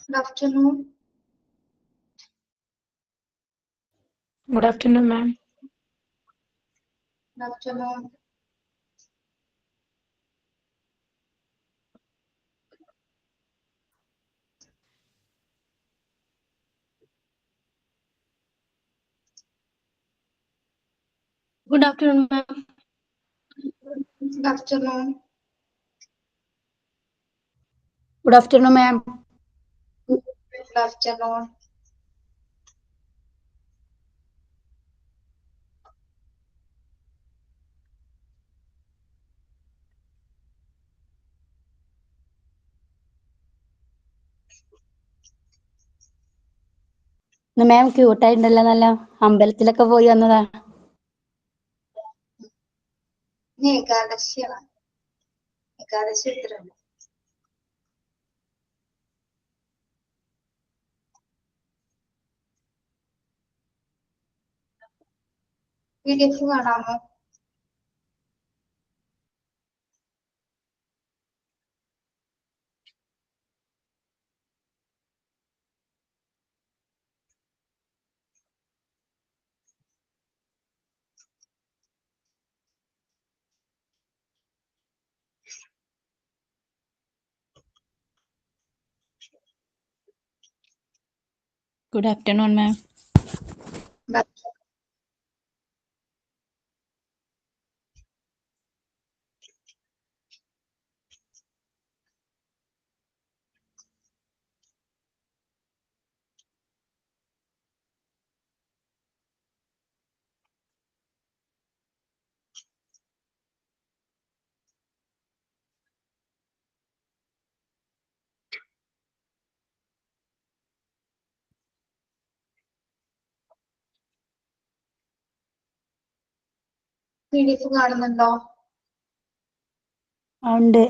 Good afternoon. Good afternoon, ma'am. Good afternoon. Good afternoon, ma'am. Good afternoon. Good afternoon, ma'am. Good afternoon. മാം ക്യൂട്ടായിട്ടുണ്ടല്ലോ, നല്ല അമ്പലത്തിലൊക്കെ പോയി വന്നതാ. ഇന്ന് ഏകാദശിയാണ്. Ekadashi ഉത്തരണ്ട്. PDF കാണാമോ? Good afternoon, ma'am. PDF കാണുന്നുണ്ടോ? ഉണ്ട്.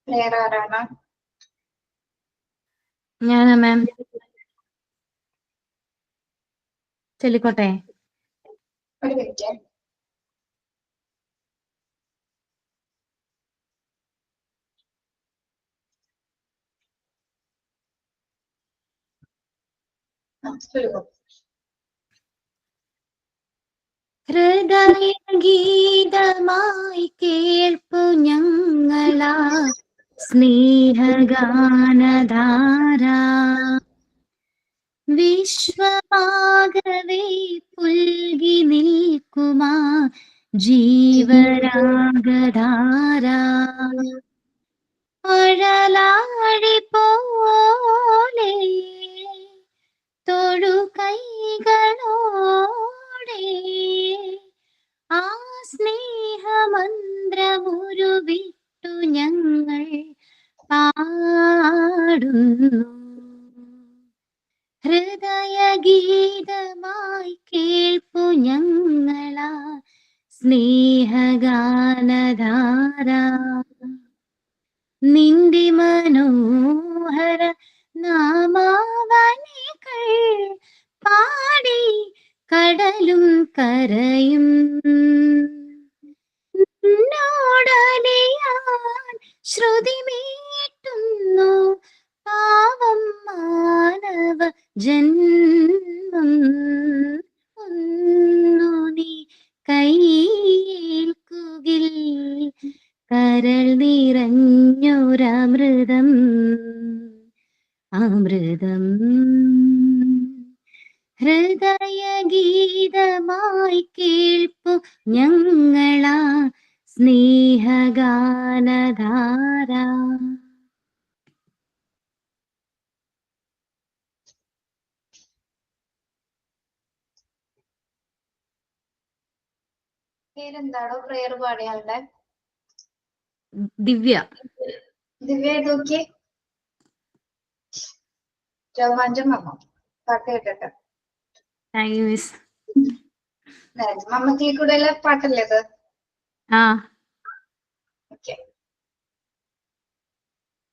Prayer ആരാണ്? ഞാനാ മാം. ചൊല്ലിക്കോട്ടെ. ഒരു മിനിറ്റ്. ചൊല്ലിക്കോ. ഹൃദയഗീതമായി കേൾപ്പു ഞങ്ങളാ സ്നേഹഗാനധാര. വിശ്വമാകവേ പുൽകി നിൽക്കുമാ ജീവരാഗധാര. അഴലാഴി പോലെ തൊഴു കൈകളോടെ ആ സ്നേഹമന്ത്രമുരുവിട്ടു ഞങ്ങൾ പാടുന്നു. ഹൃദയഗീതമായി കേൾപ്പു ഞങ്ങളാ സ്നേഹഗാനധാര. നിന്റെ മനോഹര നാമാവലികൾ പാടി കടലും കരയും നോടലിയാൻ ശ്രുതിമീട്ടുന്നു പാവം മാനവ ജന്മം. ഒന്നു നീ കൈയേൽക്കുകിൽ കരൾ നിറഞ്ഞൊരമൃതം, അമൃതം. ഹൃദയഗീതമായി കേൾപ്പു ഞങ്ങളാ സ്നേഹഗാനധാര. പേരെന്താണോ പ്രേയർ പാടിയാളുടെ? ദിവ്യ. ദിവ്യ നോക്കി. രോമാഞ്ചം വന്നോ? പാട്ട് കേട്ടിട്ട്. Thank you miss. മമ്മത്തിൽ കൂടെ പാട്ടല്ലേ ഇത്? ആ. ഓക്കെ.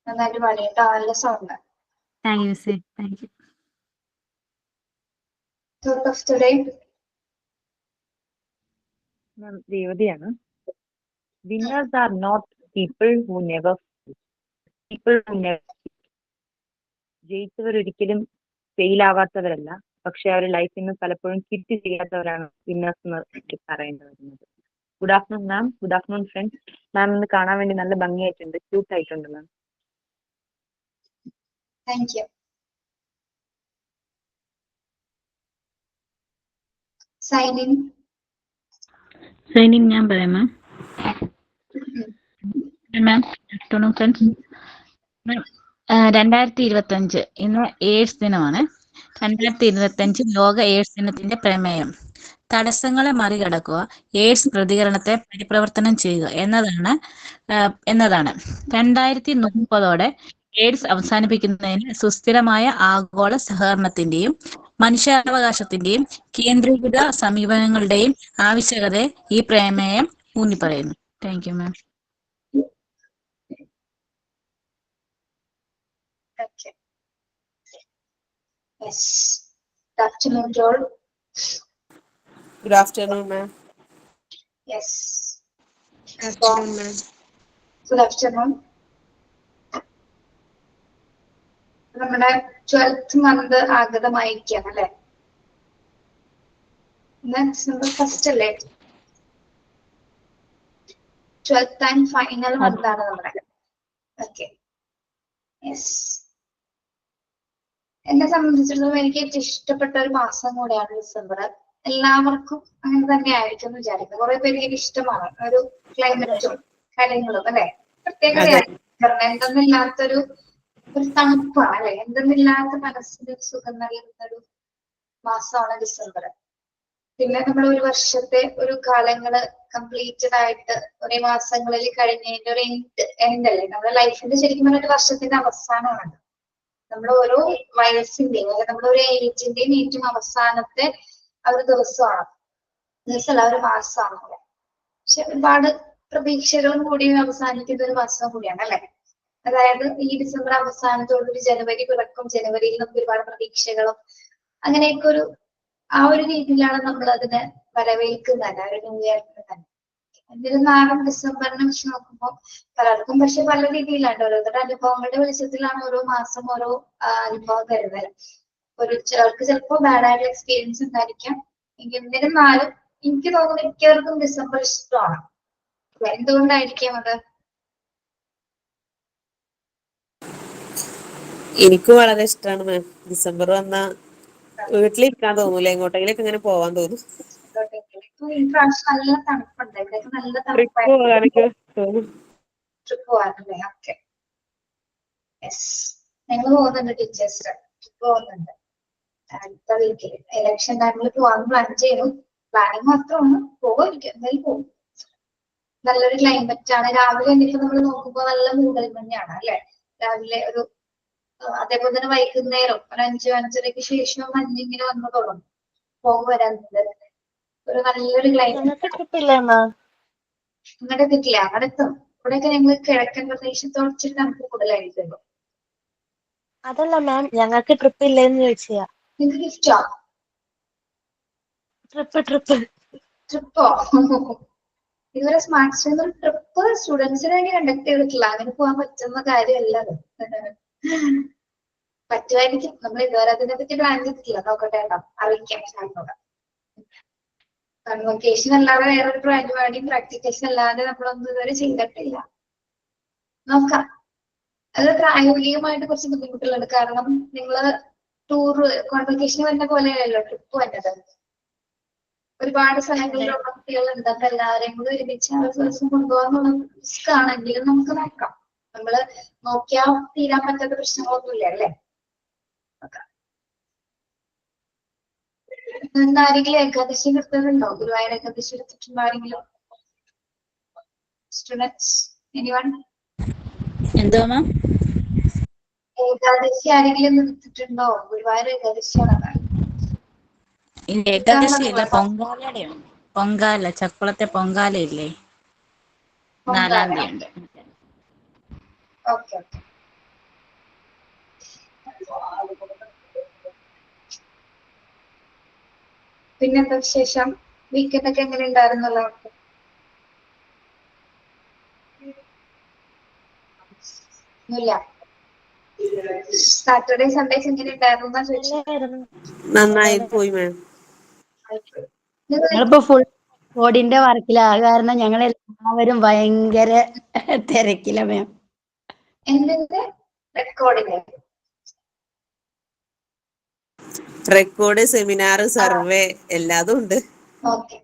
നന്നായിട്ട് പാടി കേട്ടോ, നല്ല sound. Thank you miss. Thank you. Thought of today. രേവതിയാണ്. Winners are not people who never ജയിച്ചവർ ഒരിക്കലും ഫെയിൽ ആവാത്തവരല്ല, പക്ഷെ അവർ ലൈഫിൽ നിന്ന് പലപ്പോഴും കിറ്റ് ചെയ്യാത്തവരാണ് വിന്നേഴ്സ് എന്ന് പറയേണ്ടി വരുന്നത്. Good afternoon ma'am. Good afternoon friends. Ma'am ഇന്ന് കാണാൻ വേണ്ടി നല്ല ഭംഗിയായിട്ടുണ്ട്, ക്യൂട്ട് ആയിട്ടുണ്ട് ma'am. Thank you. Sign in. Signing ഞാൻ പറയാം മാം. മാം ആഫ്റ്റർനൂൺ ഫ്രണ്ട്സ്. 2025 ഇന്ന് എയ്ഡ്സ് ദിനമാണ്. 2025 ലോക എയ്ഡ്സ് ദിനത്തിന്റെ പ്രമേയം തടസ്സങ്ങളെ മറികടക്കുക, എയ്ഡ്സ് പ്രതികരണത്തെ പരിപ്രവർത്തനം ചെയ്യുക എന്നതാണ്. 2030 എയ്ഡ്സ് അവസാനിപ്പിക്കുന്നതിന് സുസ്ഥിരമായ ആഗോള സഹകരണത്തിന്റെയും മനുഷ്യാവകാശത്തിന്റെയും കേന്ദ്രീകൃത സമീപനങ്ങളുടെയും ആവശ്യകതയെ ഈ പ്രമേയം ഊന്നിപ്പറയുന്നു. Thank you ma'am. Okay. Yes. Good afternoon, Joel. Good afternoon, ma'am. Yes. Good afternoon, ma'am. Good afternoon. നമ്മുടെ 12th month ആഗതമായിരിക്കുകയാണ് അല്ലെ? December 1st അല്ലേ? 12th and final month ആണ് നമ്മുടെ. Okay. Yes. എന്നെ സംബന്ധിച്ചിടത്തോളം എനിക്ക് ഏറ്റവും ഇഷ്ടപ്പെട്ട ഒരു മാസം കൂടെയാണ് ഡിസംബർ. എല്ലാവർക്കും അങ്ങനെ തന്നെ ആയിരിക്കും എന്ന് വിചാരിക്കുന്നു. കുറെ പേർക്ക് ഇഷ്ടമാണ് ഒരു ക്ലൈമറ്റും കാര്യങ്ങളും അല്ലെ? പ്രത്യേകതയാണ്. എന്തെന്നില്ലാത്തൊരു തണുപ്പാണ് അല്ലെ? എന്തെന്നില്ലാത്ത മനസ്സിന് സുഖം നൽകുന്ന ഒരു മാസമാണ് ഡിസംബർ. പിന്നെ നമ്മൾ ഒരു വർഷത്തെ ഒരു കാലങ്ങള് കംപ്ലീറ്റഡ് ആയിട്ട് ഒരേ മാസങ്ങളിൽ കഴിഞ്ഞതിന്റെ ഒരു എൻഡ് അല്ലേ? നമ്മുടെ ലൈഫിന്റെ ശരിക്കും പറഞ്ഞ വർഷത്തിന്റെ അവസാനമാണ്. നമ്മുടെ ഓരോ വയസ്സിന്റെയും അല്ലെ നമ്മുടെ ഒരു ഏജിന്റെയും ഏറ്റവും അവസാനത്തെ ആ ഒരു ദിവസമല്ല ഒരു മാസമാണ് അല്ലെ? പക്ഷെ ഒരുപാട് പ്രതീക്ഷകളും കൂടി അവസാനിക്കുന്ന ഒരു മാസം കൂടിയാണ് അല്ലെ? അതായത് ഈ ഡിസംബർ അവസാനത്തോടൊരു ജനുവരി പിറക്കും. ജനുവരിയിൽ നമുക്ക് ഒരുപാട് പ്രതീക്ഷകളും അങ്ങനെയൊക്കെ ആ ഒരു രീതിയിലാണ് നമ്മൾ അതിനെ വരവേൽക്കുന്നത്, ഒരു ന്യൂ ഇയറിന് തന്നെ. എന്നിരുന്നാലും ഡിസംബറിനെ വെച്ച് നോക്കുമ്പോൾ പലർക്കും പക്ഷെ പല രീതിയിലാണ് ഓരോരുത്തരുടെ അനുഭവങ്ങളുടെ വെളിച്ചത്തിലാണ് ഓരോ മാസം ഓരോ അനുഭവം തരുന്നത്. ചിലർക്ക് ചിലപ്പോൾ ബാഡായിട്ടുള്ള എക്സ്പീരിയൻസ് ഉണ്ടായിരിക്കാം. എന്നിരുന്നാലും എനിക്ക് തോന്നുന്നു മിക്കവർക്കും ഡിസംബർ ഇഷ്ടമാണ്. എന്തുകൊണ്ടായിരിക്കാം അത്? എനിക്കും വളരെ ഇഷ്ടമാണ് മാം. ഡിസംബർ വന്നാ വീട്ടിലിരിക്കാൻ തോന്നൂല, എങ്ങോട്ടെങ്കിലൊക്കെ ഇങ്ങനെ പോവാൻ തോന്നും. നല്ല തണുപ്പുണ്ട്, ഇവിടെയൊക്കെ നല്ല ട്രിപ്പ് തണുപ്പായിരുന്നു. പോകാനൊക്കെ തോന്നും. ട്രിപ്പ് പോകാനല്ലേ? ഓക്കെ. യെസ്, ഞങ്ങൾ പോകുന്നുണ്ട്, ടീച്ചേഴ്സ് ട്രിപ്പ് പോകുന്നുണ്ട് അടുത്ത വീക്കില്. ഇലക്ഷൻ ടൈമിൽ പോകാൻ പ്ലാൻ ചെയ്തു. പ്ലാനിങ് മാത്രമാണ്, പോകുമായിരിക്കും, എന്തായാലും പോകും. നല്ലൊരു ക്ലൈമറ്റ് ആണ്. രാവിലെ എന്നിട്ട് നമ്മൾ നോക്കുമ്പോൾ നല്ല മൂടൽ മഞ്ഞാണ് അല്ലെ? രാവിലെ അതേപോലെ തന്നെ വൈകുന്നേരം ഒരു 5-5:30 ശേഷം മഞ്ഞിങ്ങനെ വന്നു തുടങ്ങും. ഫോഗ് വരാനുണ്ട്. ഒരു നല്ലൊരു ക്ലൈമറ്റ്. നിങ്ങളുടെ എത്തിയിട്ടില്ല? അവിടെ എത്തും. ഇവിടെയൊക്കെ ഞങ്ങൾ കിഴക്കൻ പ്രദേശത്തോട് ഇച്ചിരി തണുപ്പ് കൂടുതലായിരിക്കുമല്ലോ. അതല്ല മാം, ഞങ്ങൾക്ക് ട്രിപ്പ് ഇല്ലെന്ന് ചോദിച്ചാ. നിങ്ങൾക്ക് ഗിഫ്റ്റോ? ട്രിപ്പോ? ഇതുവരെ സ്മാർട്ട് സ്ട്രീമിൽ ട്രിപ്പ് സ്റ്റുഡൻസിന് വേണ്ടി കണ്ടക്ട് ചെയ്തിട്ടില്ല. അങ്ങനെ പോകാൻ പറ്റുന്ന കാര്യമല്ല അത്. പറ്റുമായിരിക്കും. നമ്മൾ ഇതുവരെ അതിനെ പറ്റി പ്ലാൻ ചെയ്തിട്ടില്ല. നോക്കട്ടെ കേട്ടോ, അറിയിക്കാം സാറിനോട്. കൺവൊക്കേഷൻ അല്ലാതെ വേറൊരു പരിപാടിയും പ്രാക്ടിക്കേഷൻ അല്ലാതെ നമ്മളൊന്നും ഇതുവരെ ചെയ്തിട്ടില്ല. നോക്കാം. അത് പ്രായോഗികമായിട്ട് കുറച്ച് ബുദ്ധിമുട്ടുകളുണ്ട്. കാരണം നിങ്ങള് ടൂർ കോൺവൊക്കേഷൻ വരുന്ന പോലെയല്ലോ ട്രിപ്പ് വന്നത്. ഒരുപാട് സ്ഥലങ്ങളിലുള്ള കുട്ടികൾ ഉണ്ട്. അപ്പൊ എല്ലാവരെയും കൂടി ഒരുമിച്ച് ആ ഒരു ദിവസം കൊണ്ടുപോകാന്നുള്ള റിസ്ക് ആണെങ്കിലും നമുക്ക് നോക്കാം. നമ്മള് നോക്കിയാൽ തീരാൻ പറ്റാത്ത പ്രശ്നങ്ങളൊന്നുമില്ല അല്ലേ? ആരെങ്കിലും ഏകാദശി എടുത്തിട്ടുണ്ടോ? ഗുരുവായൂർ ഏകാദശി എടുത്തിട്ടുണ്ടോ ആരെങ്കിലും? Students anyone? എന്തോ മാം? ഏകാദശി ആരെങ്കിലും എടുത്തിട്ടുണ്ടോ? ഗുരുവായൂർ ഏകാദശിയാണ്. ഏകാദശി അല്ല, പൊങ്കാല. ചക്കുളത്തെ പൊങ്കാല ഇല്ലേ? 4-ാം തീയതി ഉണ്ട്. ഓക്കെ. പിന്നെന്താ വിശേഷം? വീക്കെൻഡ് ഒക്കെ എങ്ങനെ ഉണ്ടായിരുന്നല്ലോ? ഒന്നുമില്ല. സാറ്റർഡേ സൺഡേസ് എങ്ങനെ ഉണ്ടായിരുന്നു എന്നാ ചോദിച്ചത്. നല്ലായിരുന്നു. നന്നായി പോയി മാം. ഞങ്ങളിപ്പോ ഫുൾ ബോഡിന്റെ വർക്കിലാ, അത് കാരണം ഞങ്ങൾ എല്ലാവരും ഭയങ്കര തിരക്കില മാം. എന്തിന്റെ റെക്കോർഡിങ്? റെക്കോർഡ്, സെമിനാർ, സർവേ എല്ലാതും ഉണ്ട്. ഓക്കെ.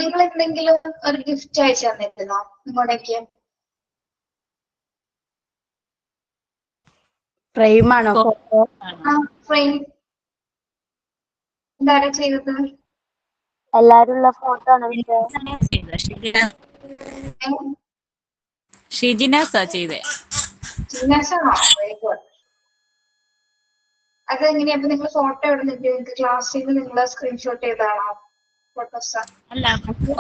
നിങ്ങൾ എന്തെങ്കിലും ഒരു ഗിഫ്റ്റ് അയച്ചു തന്നിരുന്നോ ഇങ്ങോട്ടേക്ക്? ഫ്രെയിമാണോ ഫോട്ടോ? ഫ്രെയിം എന്തായാലും ചെയ്തത്? എല്ലാരും ഫോട്ടോ ആണ് ഷിജിനാസാ ചെയ്തേ. ജിജ്ഞാസാണോ? Very good. അതെങ്ങനെയാ? അപ്പൊ നിങ്ങൾ ഫോട്ടോ എവിടെ നിന്ന് നിങ്ങൾക്ക് ക്ലാസ്സിൽ നിന്ന് നിങ്ങൾ സ്ക്രീൻഷോട്ട് ചെയ്താണോ ഫോട്ടോസ്? അല്ല,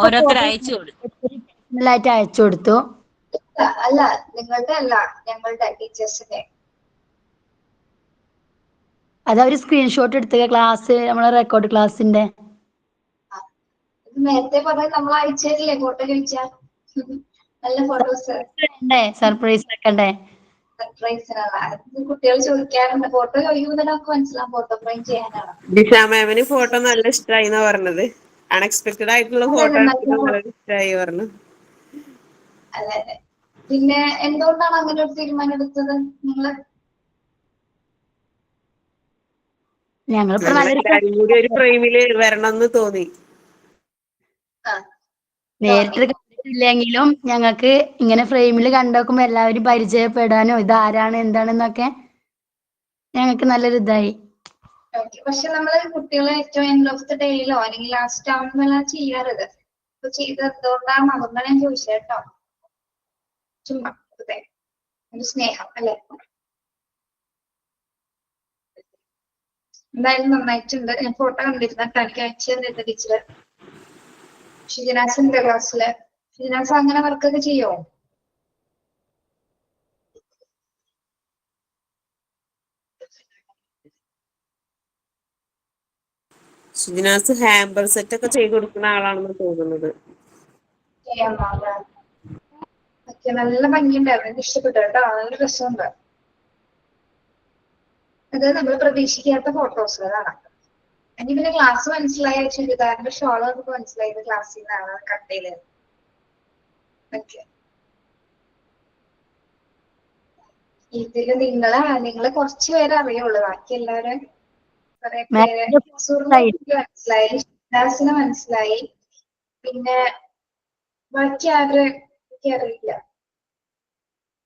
ഓരോരുത്തർ അയച്ചു കൊടുത്തു. ആയിട്ട് അയച്ചു കൊടുത്തു. അല്ല, നിങ്ങളുടെ അല്ല, ഞങ്ങളുടെ ടീച്ചേഴ്സിന്റെ. അതവര് സ്ക്രീൻഷോട്ട് എടുത്തുക ക്ലാസ്, നമ്മളെ റെക്കോർഡ് ക്ലാസ്സിന്റെ. നേരത്തെ പറഞ്ഞ നമ്മൾ അയച്ചേരില്ലേ ഫോട്ടോ ചോദിച്ചാൽ? നല്ല ഫോട്ടോസ് സർപ്രൈസ് ആക്കണ്ടേ? സർപ്രൈസിനാണ്. അത് കുട്ടികൾ ചോദിക്കാറുണ്ട്. ഫോട്ടോ ചോദിക്കുമ്പോൾ തന്നെ നമുക്ക് മനസ്സിലാവും ഫോട്ടോ ഫ്രെയിം ചെയ്യാനാണ്. ദിശ മാമിന് ഫോട്ടോ നല്ല ഇഷ്ടമായി എന്നാ പറഞ്ഞത്. അൺഎക്സ്പെക്ടഡ് ആയിട്ടുള്ള ഫോട്ടോ വളരെ ഇഷ്ടമായി പറഞ്ഞു. അതെ അതെ. പിന്നെ എന്തുകൊണ്ടാണ് അങ്ങനെ ഒരു തീരുമാനം എടുത്തത് നിങ്ങള്? ഞങ്ങളിപ്പോ എല്ലാരും കൂടി ഒരു ഫ്രെയിമില് വരണം എന്ന് തോന്നി. നേരിട്ട് കണ്ടിട്ടില്ലെങ്കിലും ഞങ്ങൾക്ക് ഇങ്ങനെ ഫ്രെയിമിൽ കണ്ടോക്കുമ്പോ എല്ലാവരും പരിചയപ്പെടാനോ ഇതാരാണ് എന്താണെന്നൊക്കെ ഞങ്ങൾക്ക് നല്ലൊരു ഇതായി. പക്ഷെ നമ്മള് കുട്ടികളെ ഏറ്റവും എൻഡ് ഓഫ് ദ ഡേയിലോ അല്ലെങ്കിൽ ലാസ്റ്റ് ആവുന്നല്ല ചെയ്യാറത്. അപ്പൊ ചെയ്തത് എന്തുകൊണ്ടാണ് അതൊന്നാണ് ഞാൻ ചോദിച്ചത് കേട്ടോ. ചുമ്മാ അതെ, ഒരു സ്നേഹം അല്ലെ. എന്തായാലും നന്നായിട്ടുണ്ട്. ഞാൻ ഫോട്ടോ കണ്ടിരുന്നിട്ട് എനിക്ക് അയച്ചു തന്നിരുന്ന ടീച്ചർ ഷിജനാസിന്റെ ക്ലാസ്സില്. ഷിജനാസ് അങ്ങനെ വർക്കൊക്കെ ചെയ്യോ? ഷിജിനാസ് ഹാമ്പർ സെറ്റ് ഒക്കെ ചെയ്ത് കൊടുക്കുന്ന ആളാണെന്ന് തോന്നുന്നത്. നല്ല ഭംഗിയുണ്ടായിരുന്നു. എനിക്ക് ഇഷ്ടപ്പെട്ടു കേട്ടോ. നല്ല രസമുണ്ട്. അത് നമ്മൾ പ്രതീക്ഷിക്കാത്ത ഫോട്ടോസ് അതാണ്. എനിക്ക് പിന്നെ ക്ലാസ് മനസ്സിലായ ചുരിദാറിന്റെ ഷോള് നമുക്ക് മനസ്സിലായത് ക്ലാസ്സിൽ നിന്നാണ് കട്ട് ചെയ്തത്. ഓക്കെ. ഇതില് നിങ്ങളെ കുറച്ച് പേരെ അറിയുള്ളൂ. ബാക്കി എല്ലാവരും കുറെ പേര് മനസ്സിലായി, ഷിജാസിനെ മനസ്സിലായി. പിന്നെ ബാക്കി ആരും എനിക്ക് അറിയില്ല.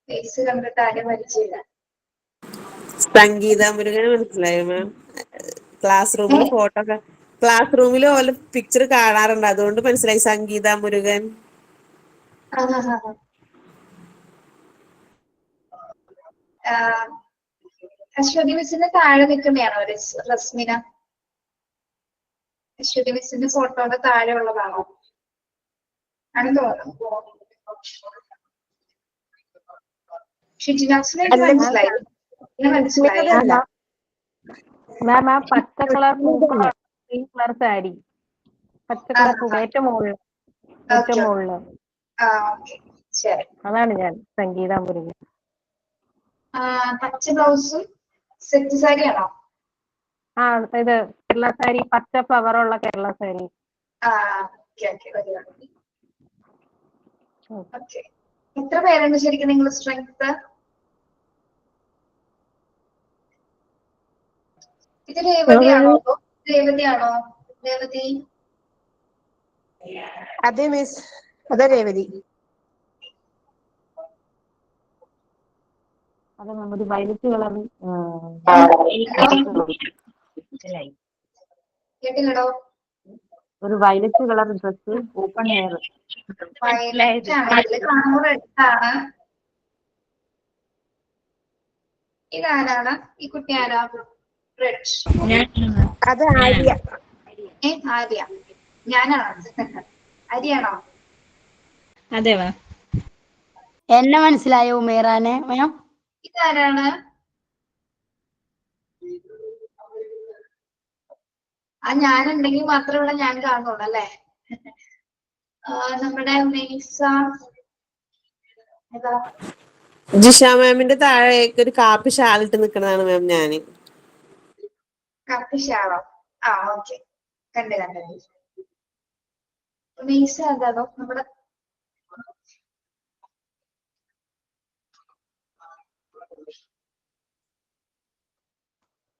ഫേസ് കണ്ടിട്ട് ആരും പരിചയമില്ല. സംഗീത മുരുകനെ മനസ്സിലായോ മാം? ക്ലാസ് റൂമിൽ ഓരോ പിക്ചർ കാണാറുണ്ട്, അതുകൊണ്ട് മനസ്സിലായി. സംഗീത മുരുകൻ. അശ്വതി മിസ്സിന്റെ താഴെ നിൽക്കുന്നതാണോ റസ്മിന? അശ്വതി മിസ്സിന്റെ ഫോട്ടോയുടെ താഴെ ഉള്ളതാണോ? ആണെന്ന് തോന്നുന്നു. ഷിജിനാസിനെ മനസ്സിലായി. മനസ്സിലായി. മാം ആ പച്ച കളർ പൂക്കില്ലേ, ഗ്രീൻ കളർ സാരി, പച്ച കളർ പൂവ് ഏറ്റവും മുകളിൽ ശരി. അതാണ് ഞാൻ, സംഗീത മുരുകൻ. പച്ച ബ്ലൗസും സെറ്റ് സാരിയാണോ? ആ ഇത് കേരള സാരി, പച്ച ഫ്ലവറുള്ള കേരള സാരി. എത്ര പേരുണ്ട് ശരിക്കും നിങ്ങൾ സ്ട്രെങ്ത്? ഇത് രേവതിയാണോ? രേവതി? അതെ മിസ്, അതെ രേവതി. അതെ മാം, ഒരു വയലറ്റ് കളർ. കേട്ടില്ലടോ. ഒരു violet colour dress, open hair. Violet ആണ്. ഇതിൽ കാണുമ്പോൾ റെഡ് ആണ്. ഇതാരാണ് ഈ കുട്ടി? ആരാ? റെഡ്. അത് ആര്യ. ആര്യ. ഞാനാണോ? ആര്യാണോ? അതെ മാം. എന്നെ മനസ്സിലായോ ഉമേറാനെ മാം? ഇതാരാണ്? ആ ഞാനുണ്ടെങ്കിൽ മാത്രമേ ഇവിടെ ഞാൻ കാണുള്ളൂ അല്ലേ? നമ്മുടെ നെയ്സ ഏതാ? ജിഷ മാമിന്റെ താഴേക്ക് ഒരു കാപ്പി ഷാളിട്ട് നിക്കണതാണ് മാം ഞാന്. കപ്പിഷാളോ? ആ ഓക്കെ, കണ്ട്. നെയ്സ എന്താണോ നമ്മുടെ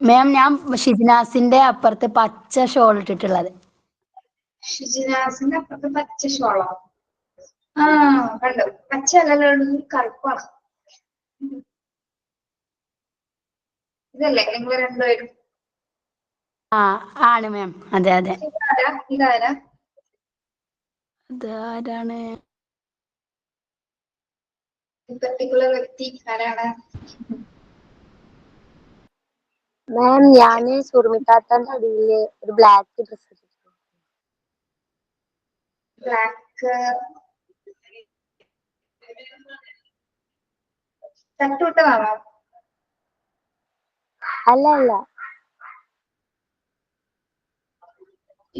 മാം ഞാൻ ഷിജിനാസിന്റെ അപ്പുറത്ത് പച്ച ഷോൾ ഇട്ടിട്ടുള്ളത്. ഷിജിനാസിന്റെ അപ്പുറത്ത് പച്ച ഷോളോ? ആ കണ്ടു. പച്ച അല്ലല്ലോ, കറുപ്പാണ്. ഇതല്ലേ നിങ്ങൾ രണ്ടുപേരും? ആ ആണ് മാം, അതെ അതെ. ഇതാരാ? അതാരാണ്? ഈ പർട്ടിക്കുലർ വ്യക്തി ആരാണ്? മാം ഞാന് സുറുമിത്താത്തന്റെ അടിയില് ഒരു ബ്ലാക്ക് ഡ്രസ് ബ്ലാക്ക് തട്ടുവിട്ടതാണോ? അല്ല അല്ല,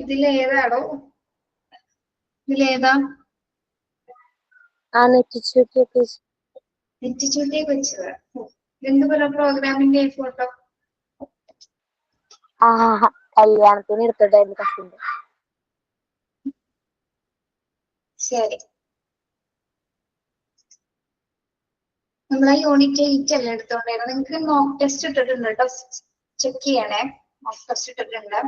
ഇതിലേതാണോ? ഇതിലേതാ? ആ നെറ്റിച്ചൂട്ടിയൊക്കെ നെറ്റിച്ചൂട്ടിയൊക്കെ വെച്ചത്. എന്ത് പോലെ പ്രോഗ്രാമിന്റെ ഫോട്ടോ? ആ കല്യാണത്തിന് എടുത്തിട്ടായിരുന്നു കസിന്റെ. ശരി, നമ്മളെ യൂണിറ്റ് 8 അല്ലേ എടുത്തോണ്ടായിരുന്നു. നിങ്ങൾക്ക് മോക്ക് ടെസ്റ്റ് ഇട്ടിട്ടുണ്ട് കേട്ടോ, ചെക്ക് ചെയ്യണേ. മോക്ക് ടെസ്റ്റ് ഇട്ടിട്ടുണ്ട്.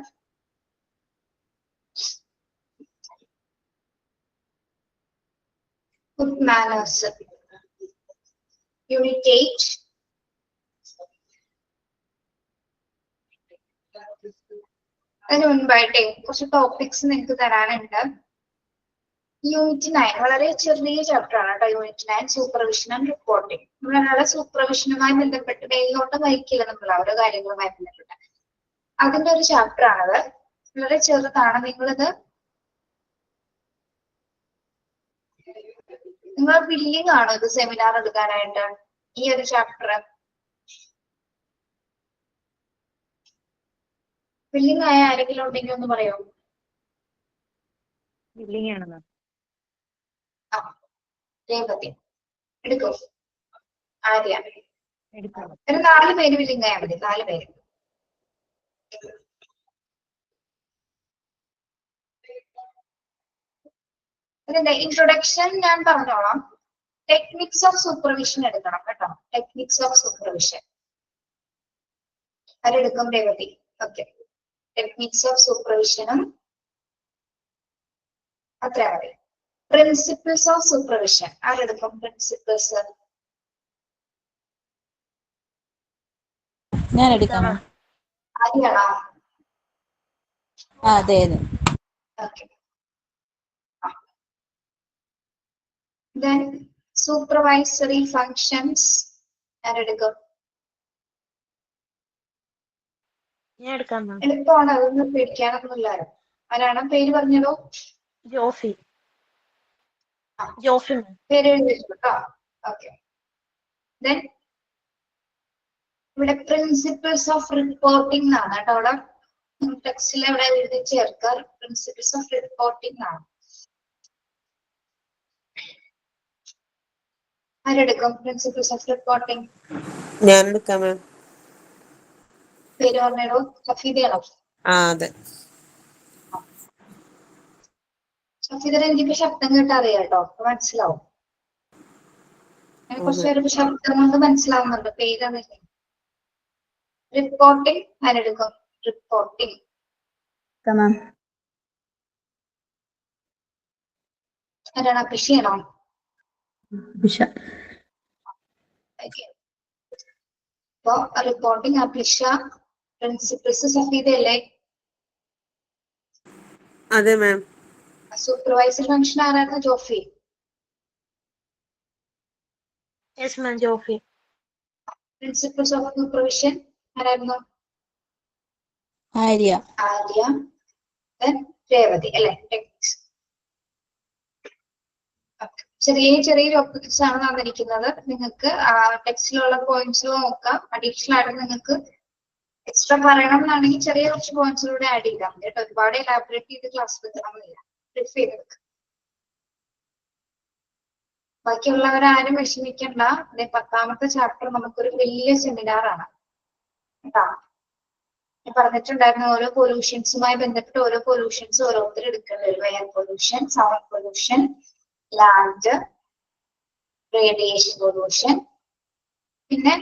Good manners unit 8. അതിന് മുൻപായിട്ടേ കുറച്ച് ടോപ്പിക്സ് നിങ്ങൾക്ക് തരാനുണ്ട്. യൂണിറ്റ് 9 വളരെ ചെറിയ ചാപ്റ്റർ ആണ് കേട്ടോ. Unit 9 supervision and reporting. നമ്മളൊരാളെ സൂപ്പർവിഷനുമായി ബന്ധപ്പെട്ട് മേലോട്ട് വഹിക്കില്ല നമ്മൾ ഓരോ കാര്യങ്ങളുമായി ബന്ധപ്പെട്ട്. അതിന്റെ ഒരു ചാപ്റ്റർ ആണത്. വളരെ ചെറുതാണ്. നിങ്ങൾ വില്ലിങ് ആണോ ഇത് സെമിനാർ എടുക്കാനായിട്ട്? ഈ ഒരു ചാപ്റ്റർ വില്ലിങ് ആയ ആരെങ്കിലും ഉണ്ടെങ്കിൽ ഒന്ന് പറയോ? ബില്ലിംഗ് ആണ് മാം. ആ രേവതി എടുക്കോ? ആര്യ എടുക്കാം. ഒരു 4 പേര് വില്ലിങ് ആയാൽ മതി. 4 പേര്. ഇതിന്റെ ഇൻട്രൊഡക്ഷൻ ഞാൻ പറഞ്ഞോളാം. ടെക്നിക്സ് ഓഫ് സൂപ്പർവിഷൻ എടുക്കണം കേട്ടോ. ടെക്നിക്സ് ഓഫ് സൂപ്പർവിഷൻ ആരെടുക്കും? രേവതി. ഓക്കെ, ടെക്നിക്സ് ഓഫ് സൂപ്പർവിഷനും അത്ര മതി. പ്രിൻസിപ്പിൾസ് ഓഫ് സൂപ്പർവിഷൻ ആരെടുക്കും? പ്രിൻസിപ്പിൾസ് ഞാൻ എടുക്കാം. ആര്യാണോ? അതെ അതെ. ഓക്കെ. Then supervisory functions ആരെടുക്കും? ഞാൻ എടുക്കാം മാം. എളുപ്പമാണ്, അതൊന്നും പേടിക്കാനൊന്നുമില്ലാലോ. ആരാണ് പേര് പറഞ്ഞതോ? ജോഫി. ജോഫി മാം. പേര് എഴുതി കേട്ടോ. ഓക്കെ. ദെൻ ഇവിടെ പ്രിൻസിപ്പിൾസ് ഓഫ് റിപ്പോർട്ടിംഗ് എന്നാണ് കേട്ടോ. അവിടെ ടെക്സ്റ്റിൽ അവിടെ എഴുതി ചേർക്കുക. പ്രിൻസിപ്പിൾസ് ഓഫ് റിപ്പോർട്ടിംഗ് ആണ്. ആരെടുക്കും പ്രിൻസിപ്പിൾസ് ഓഫ് റിപ്പോർട്ടിംഗ്? ഞാൻ എടുക്കാം മാം. പേര് പറഞ്ഞോ. സഫീദയാണോ? ആ അതെ. സഫീദയുടെ എനിക്ക് ശബ്ദം കേട്ട് അറിയാം കേട്ടോ. അപ്പൊ മനസ്സിലാവും. കുറച്ച് പേർക്ക് ശബ്ദം കൊണ്ട് മനസ്സിലാവുന്നുണ്ട്. പേരറിയില്ല. റിപ്പോർട്ടിംഗ് ആരെടുക്കും? റിപ്പോർട്ടിംഗ് മാം. ആരാണ്? കൃഷിയാണോ? അപ്പൊ റിപ്പോർട്ടിംഗ് അഭിഷ. പ്രിൻസിപ്പിൾസ് സഫീദയല്ലേ? അതെ മാം. സൂപ്പർവൈസർ ഫംഗ്ഷൻ ആരായിരുന്നു? Jophy. Yes ma'am, Jophy. Principles of supervision ആരായിരുന്നു? ആര്യ. ആര്യ. രേവതി അല്ലെ? ടെക്നിക്സ്. ചെറിയ ചെറിയ ടോപ്പിക്സ് ആണ് തന്നിരിക്കുന്നത്. നിങ്ങൾക്ക് ടെക്സ്റ്റിലുള്ള പോയിന്റ്സ് നോക്കാം. അഡീഷണൽ ആയിട്ട് നിങ്ങൾക്ക് എക്സ്ട്രാ പറയണം എന്നാണെങ്കിൽ ചെറിയ കുറച്ച് പോയിന്റ്സിലൂടെ ആഡ് ചെയ്താൽ മതി കേട്ടോ. ഒരുപാട് എലാബറേറ്റ് ചെയ്ത് ക്ലാസ് എടുക്കണമെന്നില്ല. ബ്രീഫ് ചെയ്തെടുക്കുക. ബാക്കിയുള്ളവരാരും വിഷമിക്കണ്ട. 10ാമത്തെ ചാപ്റ്റർ നമുക്കൊരു വലിയ സെമിനാറാണ് കേട്ടോ. ഞാൻ പറഞ്ഞിട്ടുണ്ടായിരുന്നു ഓരോ പൊല്യൂഷൻസുമായി ബന്ധപ്പെട്ട് ഓരോ പൊല്യൂഷൻസ് ഓരോരുത്തർ എടുക്കേണ്ടി വരും. Air pollution, sound pollution, land, radiation pollution, പിന്നെ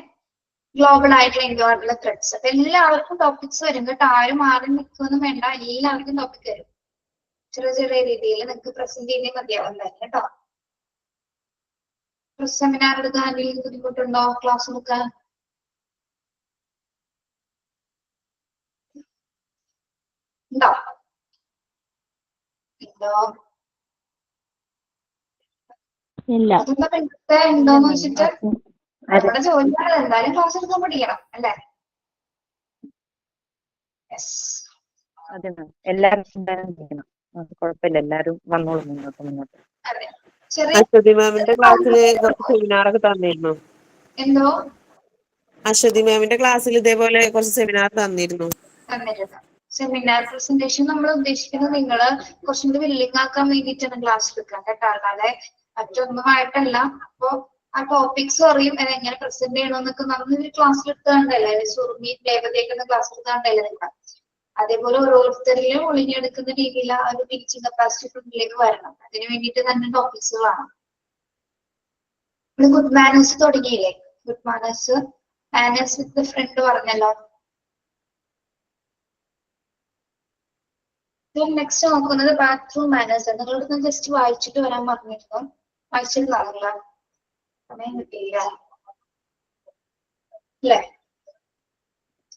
ഗ്ലോബൽ ആയിട്ടുള്ള എൻവയോൺമെന്റൽ ത്രെഡ്സ്. അപ്പൊ എല്ലാവർക്കും ടോപ്പിക്സ് വരും കേട്ടോ. ആരും മാറി നിൽക്കുമെന്നും വേണ്ട, എല്ലാവർക്കും ടോപ്പിക് വരും. ചെറിയ ചെറിയ രീതിയിൽ നിങ്ങൾക്ക് പ്രസന്റ് ചെയ്തേ മതിയാവും തന്നെ കേട്ടോ. സെമിനാർ എടുക്കാൻ എന്തെങ്കിലും ബുദ്ധിമുട്ടുണ്ടോ? ക്ലാസ് എടുക്കാൻ ഉണ്ടോ? ഉണ്ടോ? ഇല്ല. അതൊക്കെ പെട്ടെന്ന് ഉണ്ടോന്ന് വെച്ചിട്ട് നമ്മുടെ ജോലിയാണ്. എന്തായാലും ക്ലാസ് എടുക്കാൻ പഠിക്കണം അല്ലേ? അതെ മാം, എല്ലാവരും എന്തായാലും ചെയ്യണം. കുഴപ്പമില്ല, എല്ലാവരും വന്നോളൂ മുന്നോട്ട്. അതെ. ചെറിയ അശ്വതി മാമിന്റെ ക്ലാസ്സില് കുറച്ച് സെമിനാറൊക്കെ തന്നിരുന്നു. എന്തോ അശ്വതി മാമിന്റെ ക്ലാസ്സിൽ ഇതേപോലെ കുറച്ച് സെമിനാർ തന്നിരുന്നു. തന്നിരുന്നു. സെമിനാർ പ്രസന്റേഷൻ നമ്മൾ ഉദ്ദേശിക്കുന്നത് നിങ്ങള് കുറച്ചും കൂടി വില്ലിംഗ് ആക്കാൻ വേണ്ടിയിട്ടാണ് ക്ലാസ് എടുക്കാൻ കേട്ടോ. അല്ലാതെ മറ്റൊന്നുമായിട്ടല്ല. അപ്പൊ ആ ടോപ്പിക്സ് അറിയും എങ്ങനെ പ്രസന്റ് ചെയ്യണമെന്നൊക്കെ നമ്മൾ ക്ലാസ്സിൽ എടുക്കാണ്ടല്ലേ. സുറുമി ദേവതയൊക്കെ ക്ലാസ് എടുക്കാണ്ടല്ലേ നിങ്ങൾ. അതേപോലെ ഓരോരുത്തരിലും ഒളിഞ്ഞെടുക്കുന്ന രീതിയിൽ ആ ഒരു ടീച്ചിങ് കപ്പാസിറ്റി ഫ്രണ്ടിലേക്ക് വരണം. അതിന് വേണ്ടിയിട്ട് തന്നെ ടോപ്പിക്സുകളാണ്. ഇവിടെ ഗുഡ് മാനേഴ്സ് തുടങ്ങിയില്ലേ? ഗുഡ് മാനേഴ്സ് വിത്ത് ഫ്രണ്ട് പറഞ്ഞല്ലോ. നെക്സ്റ്റ് നോക്കുന്നത് ബാത്റൂം മാനേഴ്സ്. നിങ്ങളോട് ഞാൻ ജസ്റ്റ് വായിച്ചിട്ട് വരാൻ പറഞ്ഞിരുന്നു. വായിച്ചിട്ടുണ്ടാവില്ല, സമയം കിട്ടിയില്ല അല്ലേ?